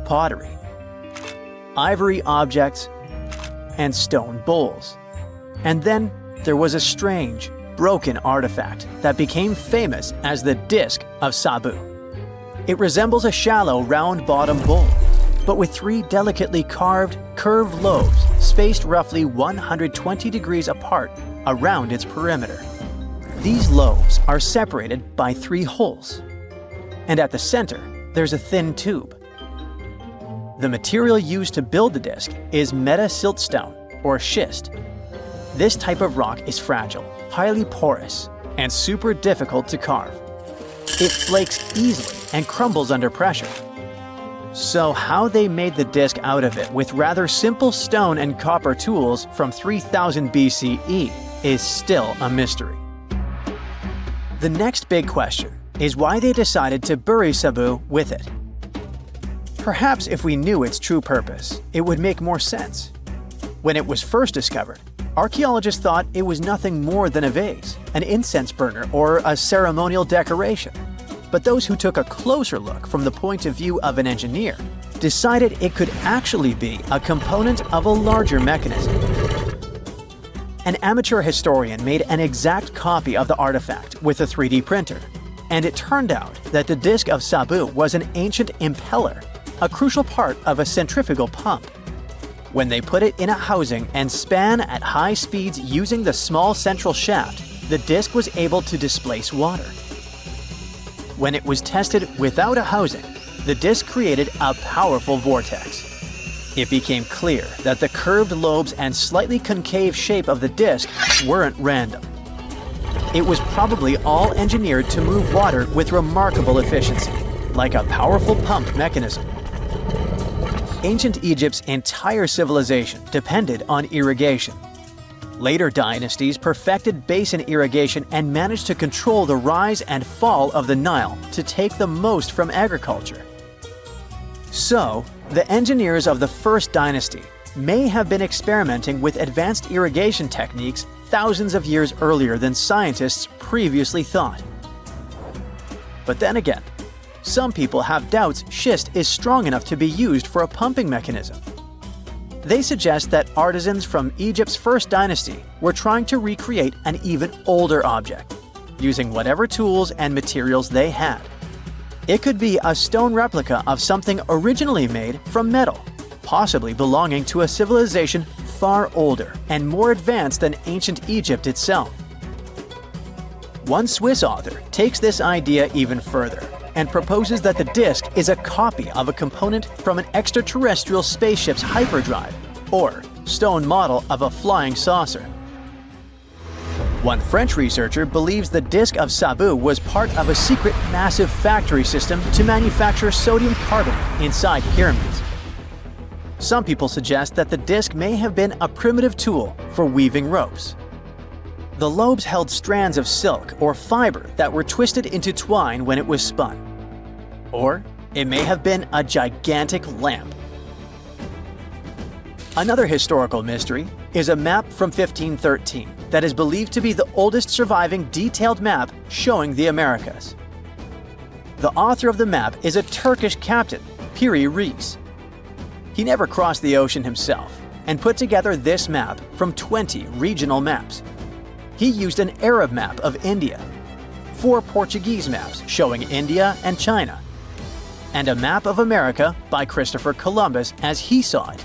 pottery, ivory objects, and stone bowls. And then there was a strange, broken artifact that became famous as the Disc of Sabu. It resembles a shallow, round-bottomed bowl, but with 3 delicately carved, curved lobes spaced roughly 120 degrees apart around its perimeter. These lobes are separated by 3 holes, and at the center, there's a thin tube. The material used to build the disc is meta-siltstone, or schist. This type of rock is fragile, highly porous, and super difficult to carve. It flakes easily and crumbles under pressure. So how they made the disc out of it with rather simple stone and copper tools from 3000 BCE is still a mystery. The next big question is why they decided to bury Sabu with it. Perhaps if we knew its true purpose, it would make more sense. When it was first discovered, archaeologists thought it was nothing more than a vase, an incense burner, or a ceremonial decoration. But those who took a closer look from the point of view of an engineer decided it could actually be a component of a larger mechanism. An amateur historian made an exact copy of the artifact with a 3D printer, and it turned out that the Disc of Sabu was an ancient impeller, a crucial part of a centrifugal pump. When they put it in a housing and span at high speeds using the small central shaft, the disc was able to displace water. When it was tested without a housing, the disc created a powerful vortex. It became clear that the curved lobes and slightly concave shape of the disc weren't random. It was probably all engineered to move water with remarkable efficiency, like a powerful pump mechanism. Ancient Egypt's entire civilization depended on irrigation. Later dynasties perfected basin irrigation and managed to control the rise and fall of the Nile to take the most from agriculture. So, the engineers of the first dynasty may have been experimenting with advanced irrigation techniques thousands of years earlier than scientists previously thought. But then again, some people have doubts schist is strong enough to be used for a pumping mechanism. They suggest that artisans from Egypt's first dynasty were trying to recreate an even older object, using whatever tools and materials they had. It could be a stone replica of something originally made from metal, possibly belonging to a civilization far older and more advanced than ancient Egypt itself. One Swiss author takes this idea even further and proposes that the disc is a copy of a component from an extraterrestrial spaceship's hyperdrive, or stone model of a flying saucer. One French researcher believes the Disc of Sabu was part of a secret massive factory system to manufacture sodium carbonate inside pyramids. Some people suggest that the disc may have been a primitive tool for weaving ropes. The lobes held strands of silk or fiber that were twisted into twine when it was spun. Or it may have been a gigantic lamp. Another historical mystery is a map from 1513 that is believed to be the oldest surviving detailed map showing the Americas. The author of the map is a Turkish captain, Piri Reis. He never crossed the ocean himself and put together this map from 20 regional maps. He used an Arab map of India. 4 Portuguese maps showing India and China, and a map of America by Christopher Columbus as he saw it.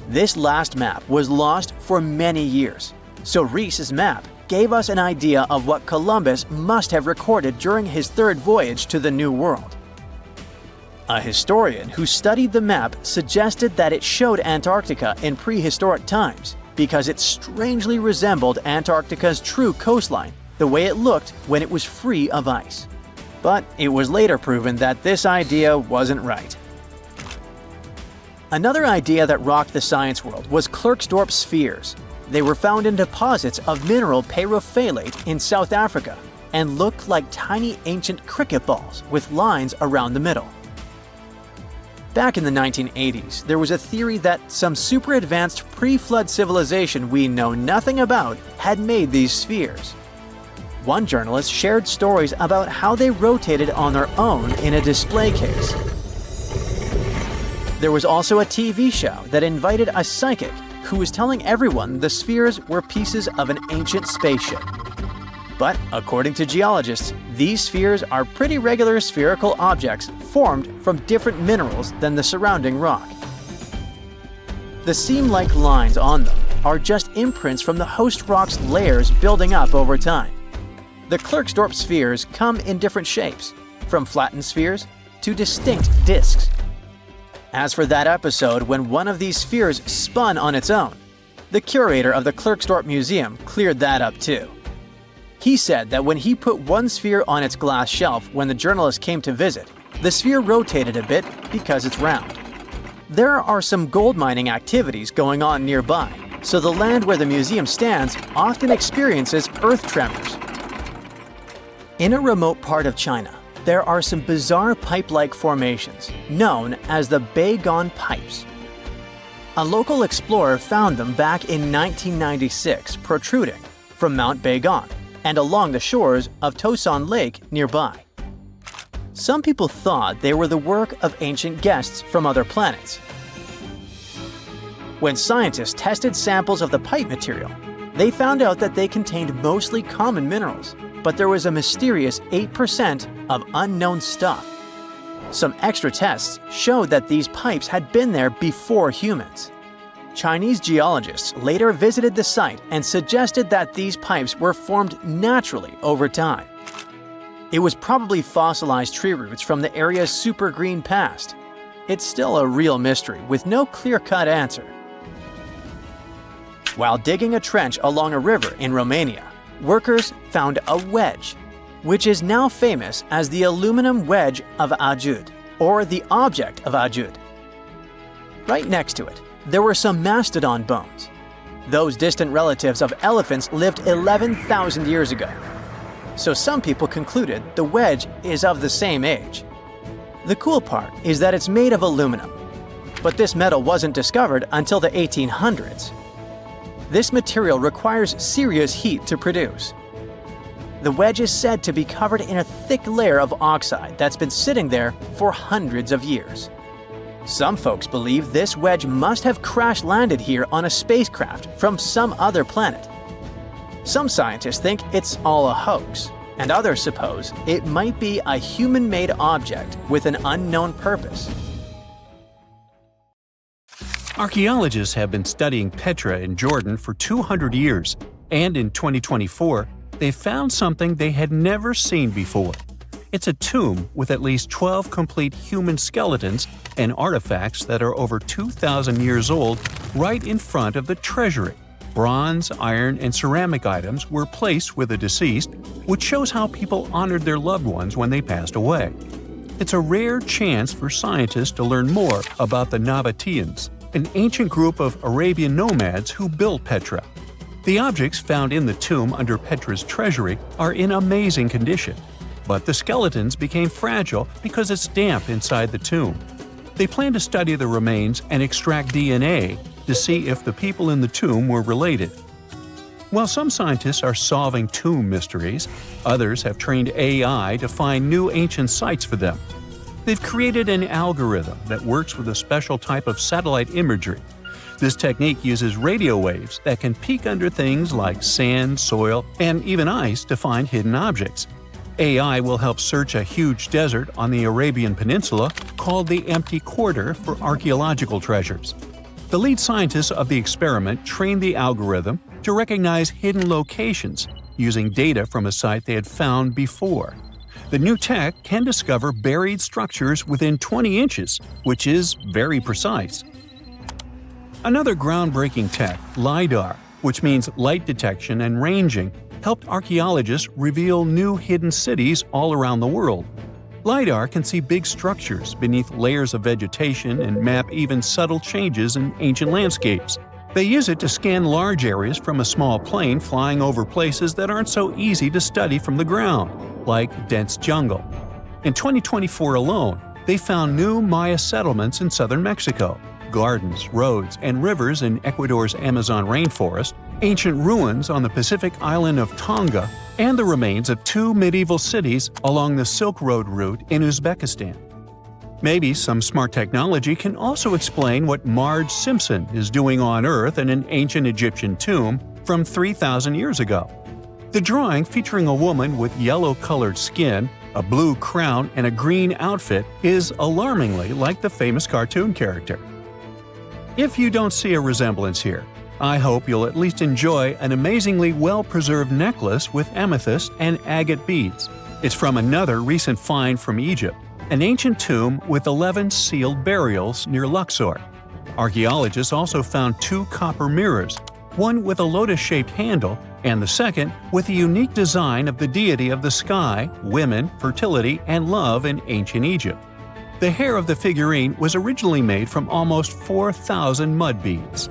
This last map was lost for many years, so Rees's map gave us an idea of what Columbus must have recorded during his 3rd voyage to the New World. A historian who studied the map suggested that it showed Antarctica in prehistoric times because it strangely resembled Antarctica's true coastline, the way it looked when it was free of ice. But it was later proven that this idea wasn't right. Another idea that rocked the science world was Klerksdorp spheres. They were found in deposits of mineral pyrophthalate in South Africa and looked like tiny ancient cricket balls with lines around the middle. Back in the 1980s, there was a theory that some super advanced pre-flood civilization we know nothing about had made these spheres. One journalist shared stories about how they rotated on their own in a display case. There was also a TV show that invited a psychic who was telling everyone the spheres were pieces of an ancient spaceship. But according to geologists, these spheres are pretty regular spherical objects formed from different minerals than the surrounding rock. The seam-like lines on them are just imprints from the host rock's layers building up over time. The Klerksdorp spheres come in different shapes, from flattened spheres to distinct discs. As for that episode when one of these spheres spun on its own, the curator of the Klerksdorp Museum cleared that up too. He said that when he put one sphere on its glass shelf when the journalist came to visit, the sphere rotated a bit because it's round. There are some gold mining activities going on nearby, so the land where the museum stands often experiences earth tremors. In a remote part of China, there are some bizarre pipe-like formations known as the Beigon Pipes. A local explorer found them back in 1996 protruding from Mount Beigon and along the shores of Tosan Lake nearby. Some people thought they were the work of ancient guests from other planets. When scientists tested samples of the pipe material, they found out that they contained mostly common minerals, but there was a mysterious 8% of unknown stuff. Some extra tests showed that these pipes had been there before humans. Chinese geologists later visited the site and suggested that these pipes were formed naturally over time. It was probably fossilized tree roots from the area's super green past. It's still a real mystery with no clear-cut answer. While digging a trench along a river in Romania, workers found a wedge, which is now famous as the aluminum wedge of Ajud, or the object of Ajud. Right next to it, there were some mastodon bones. Those distant relatives of elephants lived 11,000 years ago. So some people concluded the wedge is of the same age. The cool part is that it's made of aluminum, but this metal wasn't discovered until the 1800s. This material requires serious heat to produce. The wedge is said to be covered in a thick layer of oxide that's been sitting there for hundreds of years. Some folks believe this wedge must have crash-landed here on a spacecraft from some other planet. Some scientists think it's all a hoax, and others suppose it might be a human-made object with an unknown purpose. Archaeologists have been studying Petra in Jordan for 200 years, and in 2024, they found something they had never seen before. It's a tomb with at least 12 complete human skeletons and artifacts that are over 2,000 years old right in front of the treasury. Bronze, iron, and ceramic items were placed with the deceased, which shows how people honored their loved ones when they passed away. It's a rare chance for scientists to learn more about the Nabateans, an ancient group of Arabian nomads who built Petra. The objects found in the tomb under Petra's treasury are in amazing condition, but the skeletons became fragile because it's damp inside the tomb. They plan to study the remains and extract DNA to see if the people in the tomb were related. While some scientists are solving tomb mysteries, others have trained AI to find new ancient sites for them. They've created an algorithm that works with a special type of satellite imagery. This technique uses radio waves that can peek under things like sand, soil, and even ice to find hidden objects. AI will help search a huge desert on the Arabian Peninsula called the Empty Quarter for archaeological treasures. The lead scientists of the experiment trained the algorithm to recognize hidden locations using data from a site they had found before. The new tech can discover buried structures within 20 inches, which is very precise. Another groundbreaking tech, LiDAR, which means light detection and ranging, helped archaeologists reveal new hidden cities all around the world. LiDAR can see big structures beneath layers of vegetation and map even subtle changes in ancient landscapes. They use it to scan large areas from a small plane flying over places that aren't so easy to study from the ground, like dense jungle. In 2024 alone, they found new Maya settlements in southern Mexico, gardens, roads, and rivers in Ecuador's Amazon rainforest, ancient ruins on the Pacific island of Tonga, and the remains of 2 medieval cities along the Silk Road route in Uzbekistan. Maybe some smart technology can also explain what Marge Simpson is doing on Earth in an ancient Egyptian tomb from 3,000 years ago. The drawing, featuring a woman with yellow-colored skin, a blue crown, and a green outfit, is alarmingly like the famous cartoon character. If you don't see a resemblance here, I hope you'll at least enjoy an amazingly well-preserved necklace with amethyst and agate beads. It's from another recent find from Egypt, an ancient tomb with 11 sealed burials near Luxor. Archaeologists also found 2 copper mirrors, one with a lotus-shaped handle and the second with a unique design of the deity of the sky, women, fertility, and love in ancient Egypt. The hair of the figurine was originally made from almost 4,000 mud beads.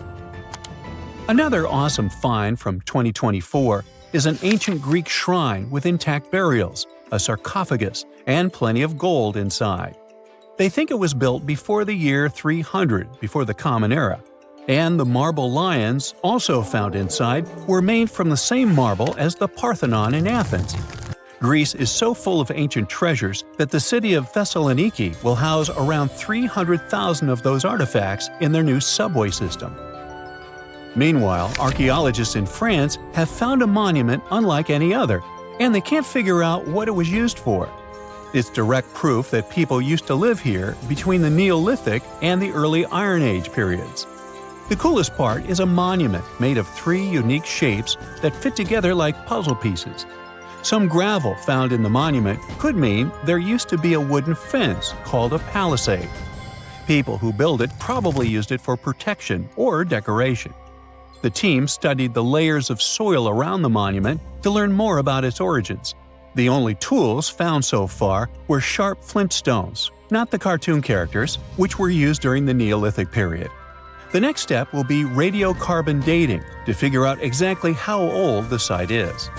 Another awesome find from 2024 is an ancient Greek shrine with intact burials, a sarcophagus, and plenty of gold inside. They think it was built before the year 300 before the Common Era, and the marble lions, also found inside, were made from the same marble as the Parthenon in Athens. Greece is so full of ancient treasures that the city of Thessaloniki will house around 300,000 of those artifacts in their new subway system. Meanwhile, archaeologists in France have found a monument unlike any other, and they can't figure out what it was used for. It's direct proof that people used to live here between the Neolithic and the early Iron Age periods. The coolest part is a monument made of 3 unique shapes that fit together like puzzle pieces. Some gravel found in the monument could mean there used to be a wooden fence called a palisade. People who built it probably used it for protection or decoration. The team studied the layers of soil around the monument to learn more about its origins. The only tools found so far were sharp flint stones, not the cartoon characters, which were used during the Neolithic period. The next step will be radiocarbon dating to figure out exactly how old the site is.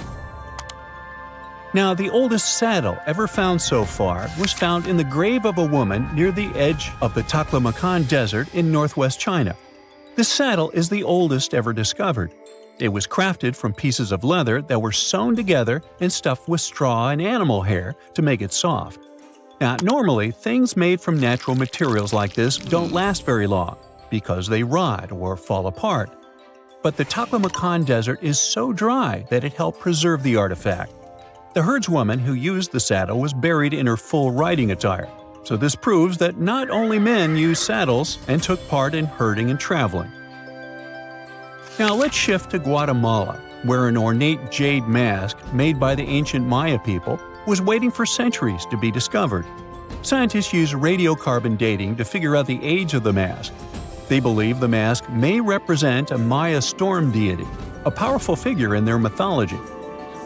Now, the oldest saddle ever found so far was found in the grave of a woman near the edge of the Taklamakan Desert in northwest China. This saddle is the oldest ever discovered. It was crafted from pieces of leather that were sewn together and stuffed with straw and animal hair to make it soft. Now, normally, things made from natural materials like this don't last very long because they rot or fall apart. But the Taklamakan Desert is so dry that it helped preserve the artifact. The herdswoman who used the saddle was buried in her full riding attire, so this proves that not only men used saddles and took part in herding and traveling. Now let's shift to Guatemala, where an ornate jade mask made by the ancient Maya people was waiting for centuries to be discovered. Scientists use radiocarbon dating to figure out the age of the mask. They believe the mask may represent a Maya storm deity, a powerful figure in their mythology.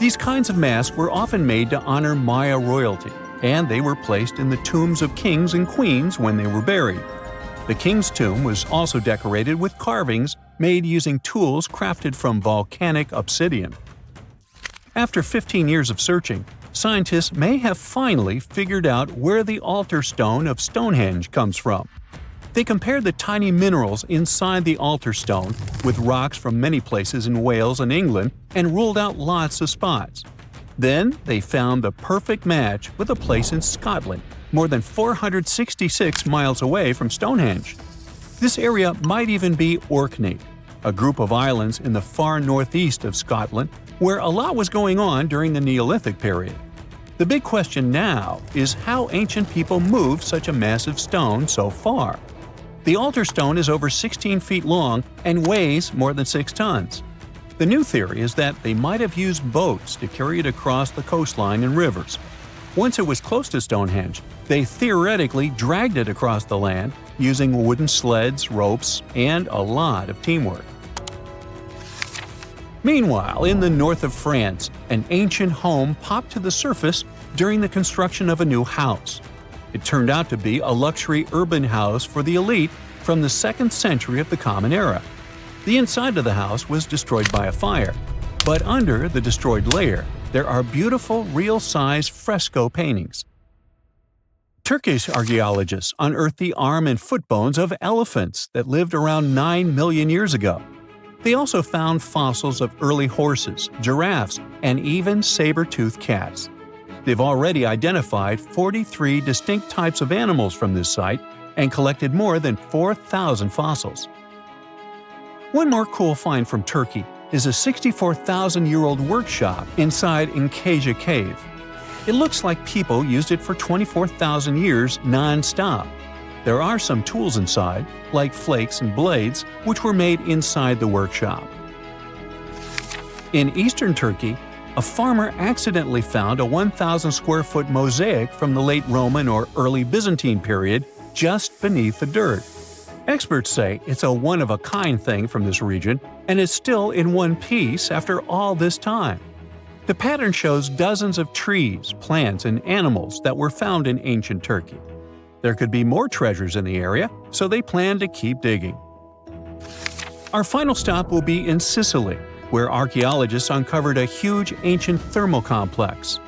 These kinds of masks were often made to honor Maya royalty, and they were placed in the tombs of kings and queens when they were buried. The king's tomb was also decorated with carvings made using tools crafted from volcanic obsidian. After 15 years of searching, scientists may have finally figured out where the altar stone of Stonehenge comes from. They compared the tiny minerals inside the altar stone with rocks from many places in Wales and England and ruled out lots of spots. Then they found the perfect match with a place in Scotland, more than 466 miles away from Stonehenge. This area might even be Orkney, a group of islands in the far northeast of Scotland where a lot was going on during the Neolithic period. The big question now is how ancient people moved such a massive stone so far. The altar stone is over 16 feet long and weighs more than 6 tons. The new theory is that they might have used boats to carry it across the coastline and rivers. Once it was close to Stonehenge, they theoretically dragged it across the land using wooden sleds, ropes, and a lot of teamwork. Meanwhile, in the north of France, an ancient home popped to the surface during the construction of a new house. It turned out to be a luxury urban house for the elite from the 2nd century of the Common Era. The inside of the house was destroyed by a fire, but under the destroyed layer, there are beautiful, real-size fresco paintings. Turkish archaeologists unearthed the arm and foot bones of elephants that lived around 9 million years ago. They also found fossils of early horses, giraffes, and even saber-toothed cats. They've already identified 43 distinct types of animals from this site and collected more than 4,000 fossils. One more cool find from Turkey is a 64,000-year-old workshop inside Antikythera cave. It looks like people used it for 24,000 years non-stop. There are some tools inside, like flakes and blades, which were made inside the workshop. In eastern Turkey, a farmer accidentally found a 1,000-square-foot mosaic from the late Roman or early Byzantine period just beneath the dirt. Experts say it's a one-of-a-kind thing from this region, and it's still in one piece after all this time. The pattern shows dozens of trees, plants, and animals that were found in ancient Turkey. There could be more treasures in the area, so they plan to keep digging. Our final stop will be in Sicily, where archaeologists uncovered a huge ancient thermal complex.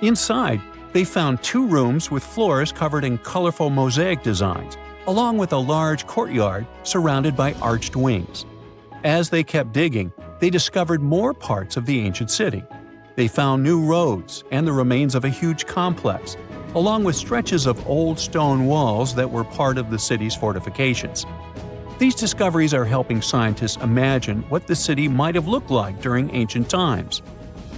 Inside, they found 2 rooms with floors covered in colorful mosaic designs, along with a large courtyard surrounded by arched wings. As they kept digging, they discovered more parts of the ancient city. They found new roads and the remains of a huge complex, along with stretches of old stone walls that were part of the city's fortifications. These discoveries are helping scientists imagine what the city might have looked like during ancient times.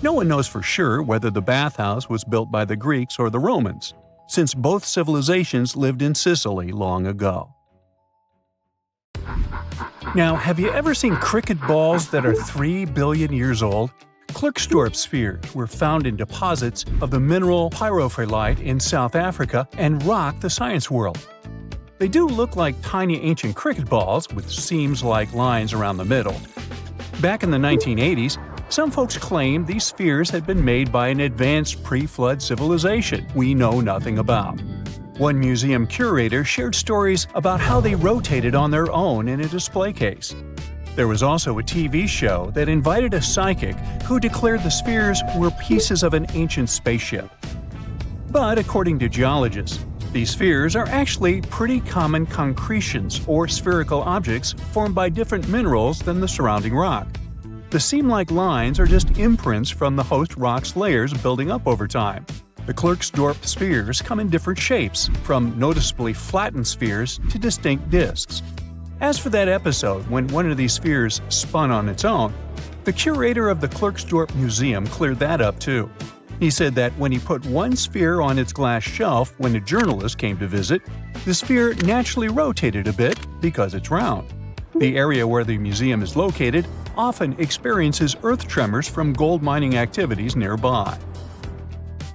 No one knows for sure whether the bathhouse was built by the Greeks or the Romans, since both civilizations lived in Sicily long ago. Now, have you ever seen cricket balls that are 3 billion years old? Klerksdorp spheres were found in deposits of the mineral pyrophyllite in South Africa and rock the science world. They do look like tiny ancient cricket balls with seams-like lines around the middle. Back in the 1980s, some folks claimed these spheres had been made by an advanced pre-flood civilization we know nothing about. One museum curator shared stories about how they rotated on their own in a display case. There was also a TV show that invited a psychic who declared the spheres were pieces of an ancient spaceship. But according to geologists, these spheres are actually pretty common concretions or spherical objects formed by different minerals than the surrounding rock. The seam-like lines are just imprints from the host rock's layers building up over time. The Klerksdorp spheres come in different shapes, from noticeably flattened spheres to distinct discs. As for that episode when one of these spheres spun on its own, the curator of the Klerksdorp Museum cleared that up too. He said that when he put one sphere on its glass shelf when a journalist came to visit, the sphere naturally rotated a bit because it's round. The area where the museum is located often experiences earth tremors from gold mining activities nearby.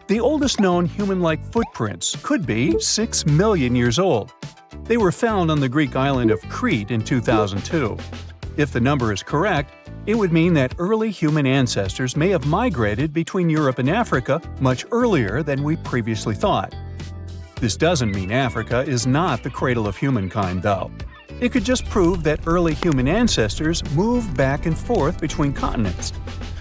The oldest known human-like footprints could be 6 million years old. They were found on the Greek island of Crete in 2002. If the number is correct, it would mean that early human ancestors may have migrated between Europe and Africa much earlier than we previously thought. This doesn't mean Africa is not the cradle of humankind, though. It could just prove that early human ancestors moved back and forth between continents.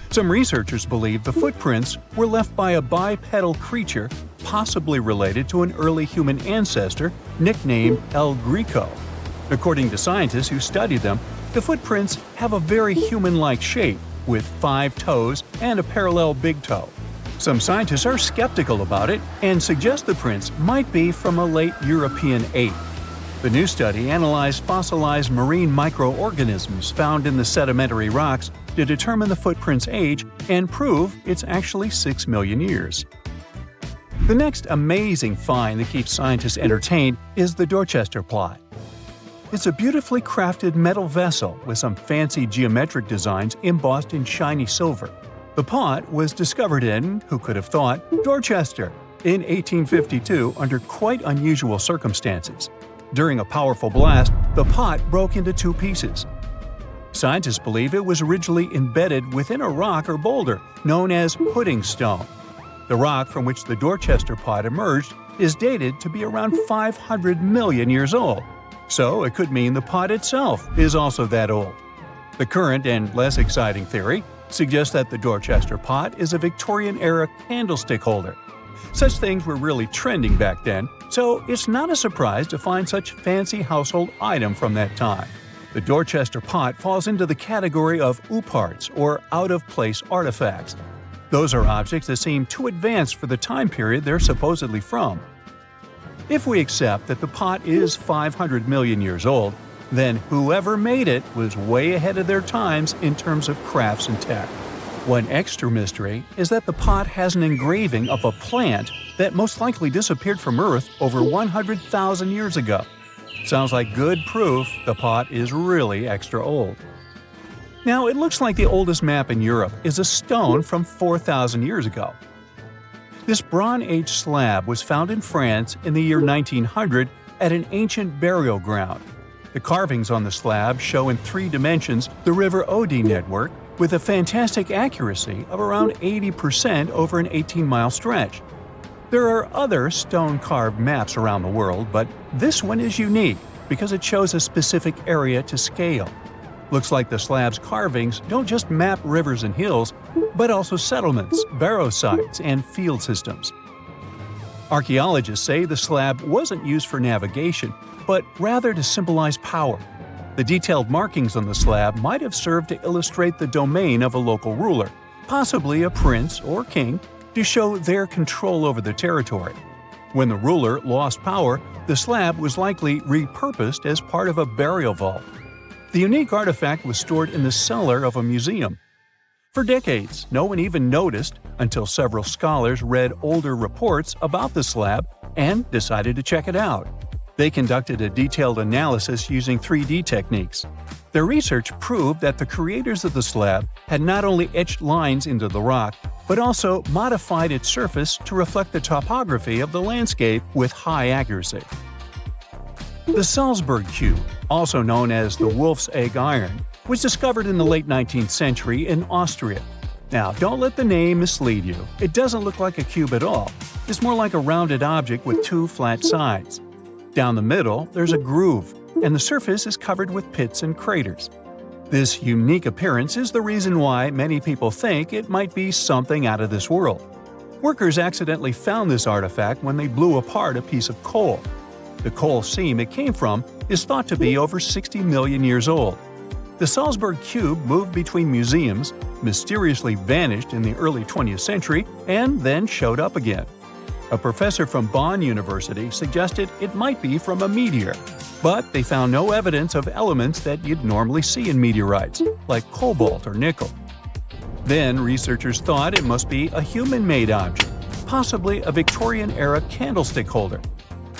Some researchers believe the footprints were left by a bipedal creature possibly related to an early human ancestor nicknamed El Greco. According to scientists who studied them, the footprints have a very human-like shape, with 5 toes and a parallel big toe. Some scientists are skeptical about it and suggest the prints might be from a late European ape. The new study analyzed fossilized marine microorganisms found in the sedimentary rocks to determine the footprint's age and prove it's actually 6 million years. The next amazing find that keeps scientists entertained is the Dorchester plot. It's a beautifully crafted metal vessel with some fancy geometric designs embossed in shiny silver. The pot was discovered in, who could have thought, Dorchester in 1852 under quite unusual circumstances. During a powerful blast, the pot broke into two pieces. Scientists believe it was originally embedded within a rock or boulder known as pudding stone. The rock from which the Dorchester pot emerged is dated to be around 500 million years old, so it could mean the pot itself is also that old. The current and less exciting theory suggests that the Dorchester pot is a Victorian-era candlestick holder. Such things were really trending back then, so it's not a surprise to find such fancy household item from that time. The Dorchester pot falls into the category of ooparts, or out-of-place artifacts. Those are objects that seem too advanced for the time period they're supposedly from. If we accept that the pot is 500 million years old, then whoever made it was way ahead of their times in terms of crafts and tech. One extra mystery is that the pot has an engraving of a plant that most likely disappeared from Earth over 100,000 years ago. Sounds like good proof the pot is really extra old. Now, it looks like the oldest map in Europe is a stone from 4,000 years ago. This Bronze Age slab was found in France in the year 1900 at an ancient burial ground. The carvings on the slab show in 3 dimensions the River Odey network with a fantastic accuracy of around 80% over an 18-mile stretch. There are other stone-carved maps around the world, but this one is unique because it shows a specific area to scale. Looks like the slab's carvings don't just map rivers and hills, but also settlements, barrow sites, and field systems. Archaeologists say the slab wasn't used for navigation, but rather to symbolize power. The detailed markings on the slab might have served to illustrate the domain of a local ruler, possibly a prince or king, to show their control over the territory. When the ruler lost power, the slab was likely repurposed as part of a burial vault. The unique artifact was stored in the cellar of a museum. For decades, no one even noticed until several scholars read older reports about the slab and decided to check it out. They conducted a detailed analysis using 3D techniques. Their research proved that the creators of the slab had not only etched lines into the rock, but also modified its surface to reflect the topography of the landscape with high accuracy. The Salzburg cube, also known as the Wolf's Egg Iron, was discovered in the late 19th century in Austria. Now, don't let the name mislead you. It doesn't look like a cube at all. It's more like a rounded object with 2 flat sides. Down the middle, there's a groove, and the surface is covered with pits and craters. This unique appearance is the reason why many people think it might be something out of this world. Workers accidentally found this artifact when they blew apart a piece of coal. The coal seam it came from is thought to be over 60 million years old. The Salzburg cube moved between museums, mysteriously vanished in the early 20th century, and then showed up again. A professor from Bonn University suggested it might be from a meteor, but they found no evidence of elements that you'd normally see in meteorites, like cobalt or nickel. Then researchers thought it must be a human-made object, possibly a Victorian-era candlestick holder.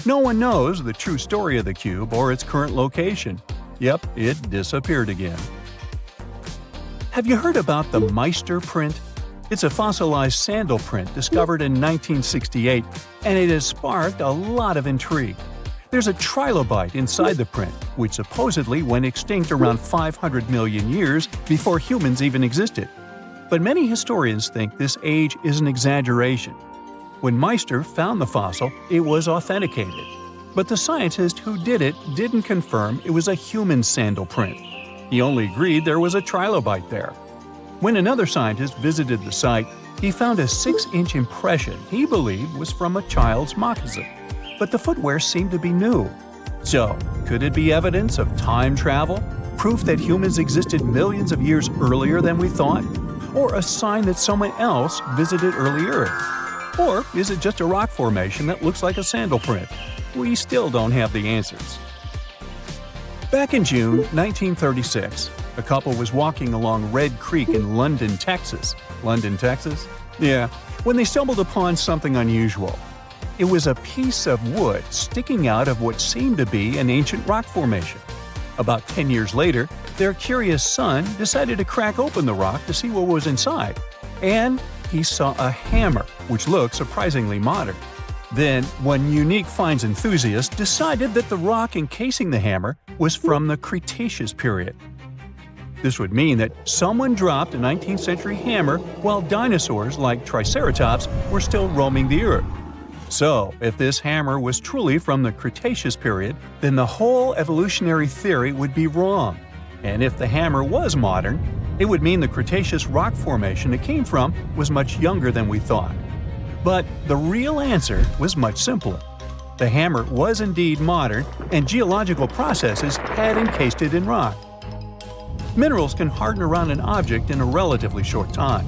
No one knows the true story of the cube or its current location. Yep, it disappeared again. Have you heard about the Meister print? It's a fossilized sandal print discovered in 1968, and it has sparked a lot of intrigue. There's a trilobite inside the print, which supposedly went extinct around 500 million years before humans even existed. But many historians think this age is an exaggeration. When Meister found the fossil, it was authenticated. But the scientist who did it didn't confirm it was a human sandal print. He only agreed there was a trilobite there. When another scientist visited the site, he found a 6-inch impression he believed was from a child's moccasin. But the footwear seemed to be new. So, could it be evidence of time travel? Proof that humans existed millions of years earlier than we thought? Or a sign that someone else visited early Earth? Or is it just a rock formation that looks like a sandal print? We still don't have the answers. Back in June 1936, a couple was walking along Red Creek in London, Texas. London, Texas? Yeah, when they stumbled upon something unusual. It was a piece of wood sticking out of what seemed to be an ancient rock formation. About 10 years later, their curious son decided to crack open the rock to see what was inside, and he saw a hammer, which looked surprisingly modern. Then, one unique finds enthusiast decided that the rock encasing the hammer was from the Cretaceous period. This would mean that someone dropped a 19th century hammer while dinosaurs like Triceratops were still roaming the earth. So, if this hammer was truly from the Cretaceous period, then the whole evolutionary theory would be wrong. And if the hammer was modern, it would mean the Cretaceous rock formation it came from was much younger than we thought. But the real answer was much simpler. The hammer was indeed modern, and geological processes had encased it in rock. Minerals can harden around an object in a relatively short time.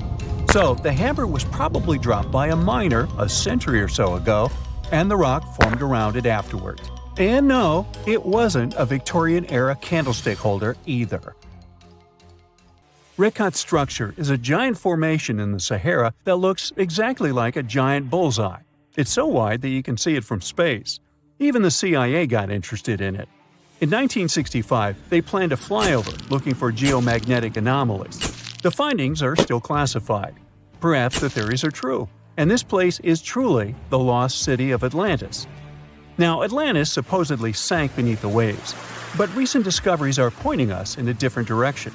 So, the hammer was probably dropped by a miner a century or so ago, and the rock formed around it afterwards. And no, it wasn't a Victorian-era candlestick holder either. Rediscovered structure is a giant formation in the Sahara that looks exactly like a giant bullseye. It's so wide that you can see it from space. Even the CIA got interested in it. In 1965, they planned a flyover looking for geomagnetic anomalies. The findings are still classified. Perhaps the theories are true, and this place is truly the lost city of Atlantis. Now, Atlantis supposedly sank beneath the waves, but recent discoveries are pointing us in a different direction.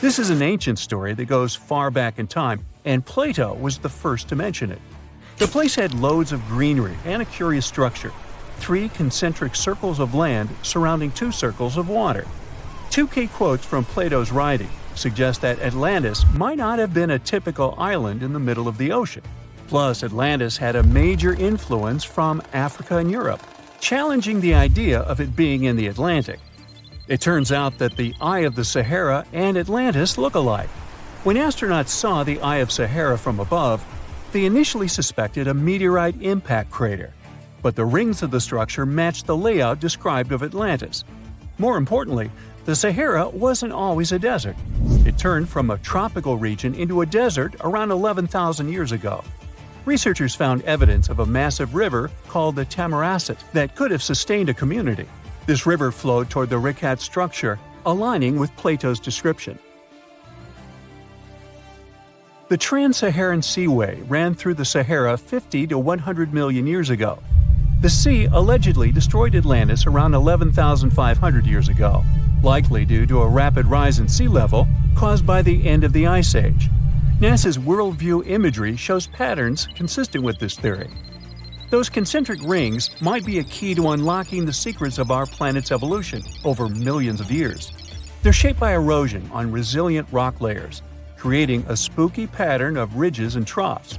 This is an ancient story that goes far back in time, and Plato was the first to mention it. The place had loads of greenery and a curious structure: 3 concentric circles of land surrounding 2 circles of water. 2 key quotes from Plato's writing suggest that Atlantis might not have been a typical island in the middle of the ocean. Plus, Atlantis had a major influence from Africa and Europe, challenging the idea of it being in the Atlantic. It turns out that the Eye of the Sahara and Atlantis look alike. When astronauts saw the Eye of Sahara from above, they initially suspected a meteorite impact crater, but the rings of the structure matched the layout described of Atlantis. More importantly, the Sahara wasn't always a desert. It turned from a tropical region into a desert around 11,000 years ago. Researchers found evidence of a massive river called the Tamaracet that could have sustained a community. This river flowed toward the Rediscovered structure, aligning with Plato's description. The Trans-Saharan Seaway ran through the Sahara 50 to 100 million years ago. The sea allegedly destroyed Atlantis around 11,500 years ago, likely due to a rapid rise in sea level caused by the end of the Ice Age. NASA's Worldview imagery shows patterns consistent with this theory. Those concentric rings might be a key to unlocking the secrets of our planet's evolution over millions of years. They're shaped by erosion on resilient rock layers, creating a spooky pattern of ridges and troughs.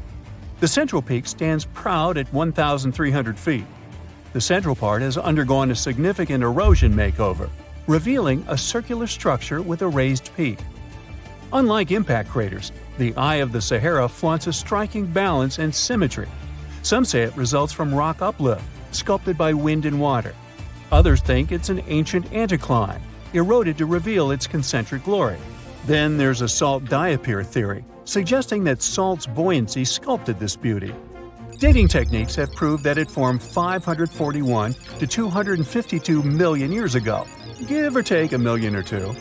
The central peak stands proud at 1,300 feet. The central part has undergone a significant erosion makeover, revealing a circular structure with a raised peak. Unlike impact craters, the Eye of the Sahara flaunts a striking balance and symmetry. Some say it results from rock uplift, sculpted by wind and water. Others think it's an ancient anticline, eroded to reveal its concentric glory. Then there's a salt diapir theory, suggesting that salt's buoyancy sculpted this beauty. Dating techniques have proved that it formed 541 to 252 million years ago, give or take a million or two.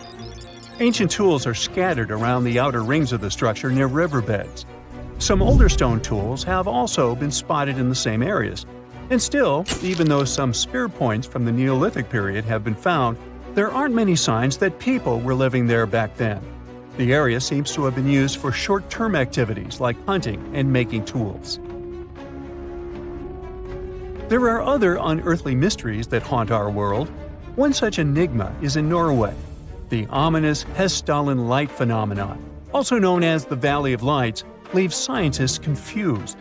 Ancient tools are scattered around the outer rings of the structure near riverbeds. Some older stone tools have also been spotted in the same areas. And still, even though some spear points from the Neolithic period have been found, there aren't many signs that people were living there back then. The area seems to have been used for short-term activities like hunting and making tools. There are other unearthly mysteries that haunt our world. One such enigma is in Norway, the ominous Hessdalen light phenomenon, also known as the Valley of Lights, leaves scientists confused.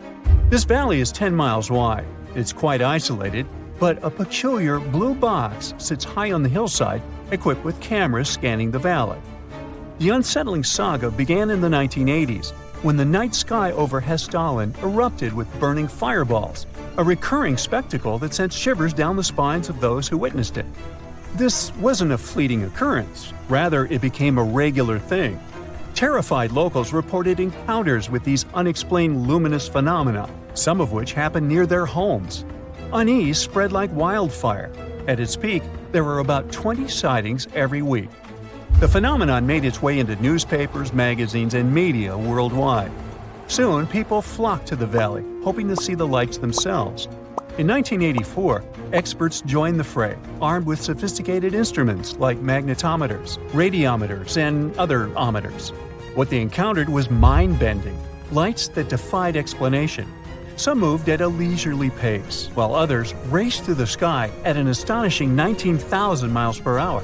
This valley is 10 miles wide. It's quite isolated, but a peculiar blue box sits high on the hillside, equipped with cameras scanning the valley. The unsettling saga began in the 1980s, when the night sky over Hessdalen erupted with burning fireballs, a recurring spectacle that sent shivers down the spines of those who witnessed it. This wasn't a fleeting occurrence, rather it became a regular thing. Terrified locals reported encounters with these unexplained luminous phenomena, some of which happened near their homes. Unease spread like wildfire. At its peak, there were about 20 sightings every week. The phenomenon made its way into newspapers, magazines, and media worldwide. Soon, people flocked to the valley, hoping to see the lights themselves. In 1984, experts joined the fray, armed with sophisticated instruments like magnetometers, radiometers, and other ometers. What they encountered was mind-bending, lights that defied explanation. Some moved at a leisurely pace, while others raced through the sky at an astonishing 19,000 miles per hour.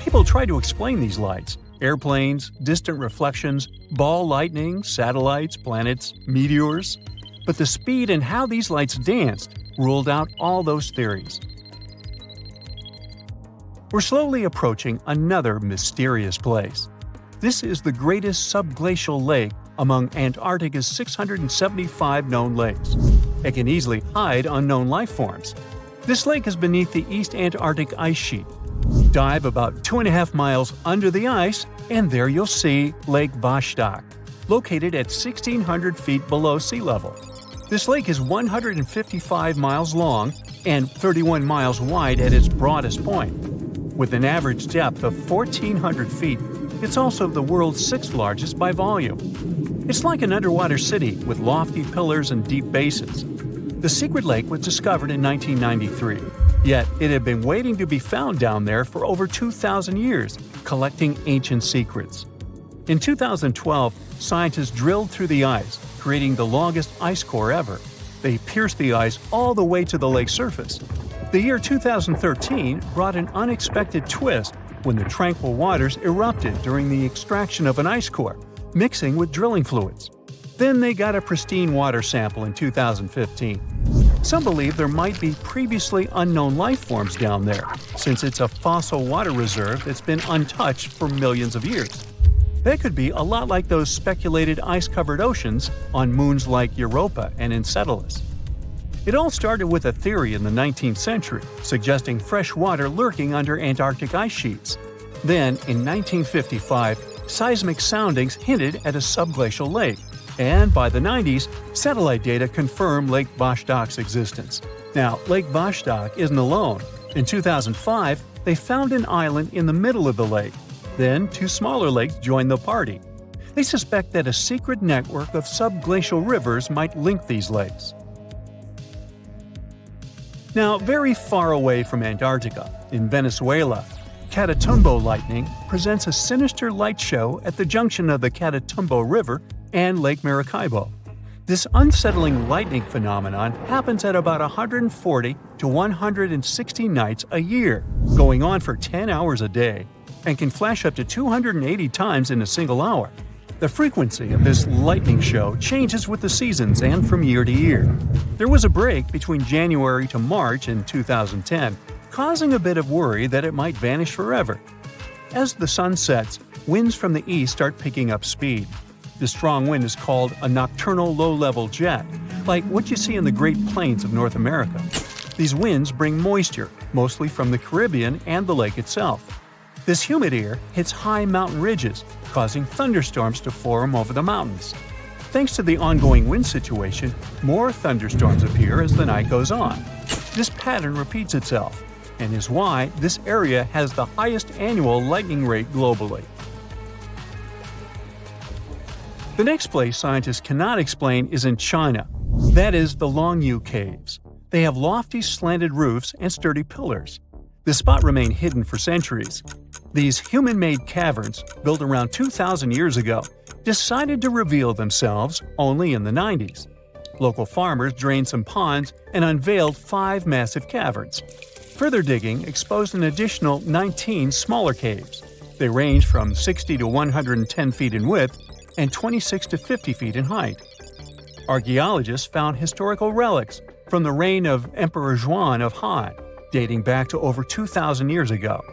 People tried to explain these lights: airplanes, distant reflections, ball lightning, satellites, planets, meteors. But the speed and how these lights danced ruled out all those theories. We're slowly approaching another mysterious place. This is the greatest subglacial lake among Antarctica's 675 known lakes. It can easily hide unknown life forms. This lake is beneath the East Antarctic ice sheet. Dive about 2.5 miles under the ice, and there you'll see Lake Vostok, located at 1,600 feet below sea level. This lake is 155 miles long and 31 miles wide at its broadest point. With an average depth of 1,400 feet, it's also the world's sixth largest by volume. It's like an underwater city with lofty pillars and deep basins. The secret lake was discovered in 1993, yet it had been waiting to be found down there for over 2,000 years, collecting ancient secrets. In 2012, scientists drilled through the ice, creating the longest ice core ever. They pierced the ice all the way to the lake's surface. The year 2013 brought an unexpected twist when the tranquil waters erupted during the extraction of an ice core, mixing with drilling fluids. Then they got a pristine water sample in 2015. Some believe there might be previously unknown life forms down there, since it's a fossil water reserve that's been untouched for millions of years. That could be a lot like those speculated ice-covered oceans on moons like Europa and Enceladus. It all started with a theory in the 19th century, suggesting fresh water lurking under Antarctic ice sheets. Then, in 1955, seismic soundings hinted at a subglacial lake, and by the 90s, satellite data confirmed Lake Vostok's existence. Now, Lake Vostok isn't alone. In 2005, they found an island in the middle of the lake. Then, two smaller lakes joined the party. They suspect that a secret network of subglacial rivers might link these lakes. Now, very far away from Antarctica, in Venezuela, Catatumbo lightning presents a sinister light show at the junction of the Catatumbo River and Lake Maracaibo. This unsettling lightning phenomenon happens at about 140 to 160 nights a year, going on for 10 hours a day, and can flash up to 280 times in a single hour. The frequency of this lightning show changes with the seasons and from year to year. There was a break between January to March in 2010, causing a bit of worry that it might vanish forever. As the sun sets, winds from the east start picking up speed. The strong wind is called a nocturnal low-level jet, like what you see in the Great Plains of North America. These winds bring moisture, mostly from the Caribbean and the lake itself. This humid air hits high mountain ridges, causing thunderstorms to form over the mountains. Thanks to the ongoing wind situation, more thunderstorms appear as the night goes on. This pattern repeats itself, and is why this area has the highest annual lightning rate globally. The next place scientists cannot explain is in China. That is the Longyu Caves. They have lofty slanted roofs and sturdy pillars. The spot remained hidden for centuries. These human-made caverns, built around 2,000 years ago, decided to reveal themselves only in the 90s. Local farmers drained some ponds and unveiled 5 massive caverns. Further digging exposed an additional 19 smaller caves. They range from 60 to 110 feet in width and 26 to 50 feet in height. Archaeologists found historical relics from the reign of Emperor Zhuan of Han, dating back to over 2,000 years ago.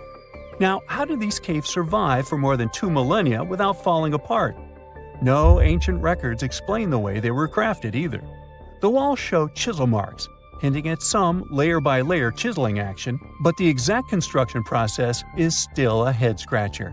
Now, how did these caves survive for more than 2 millennia without falling apart? No ancient records explain the way they were crafted either. The walls show chisel marks, hinting at some layer-by-layer chiseling action, but the exact construction process is still a head-scratcher.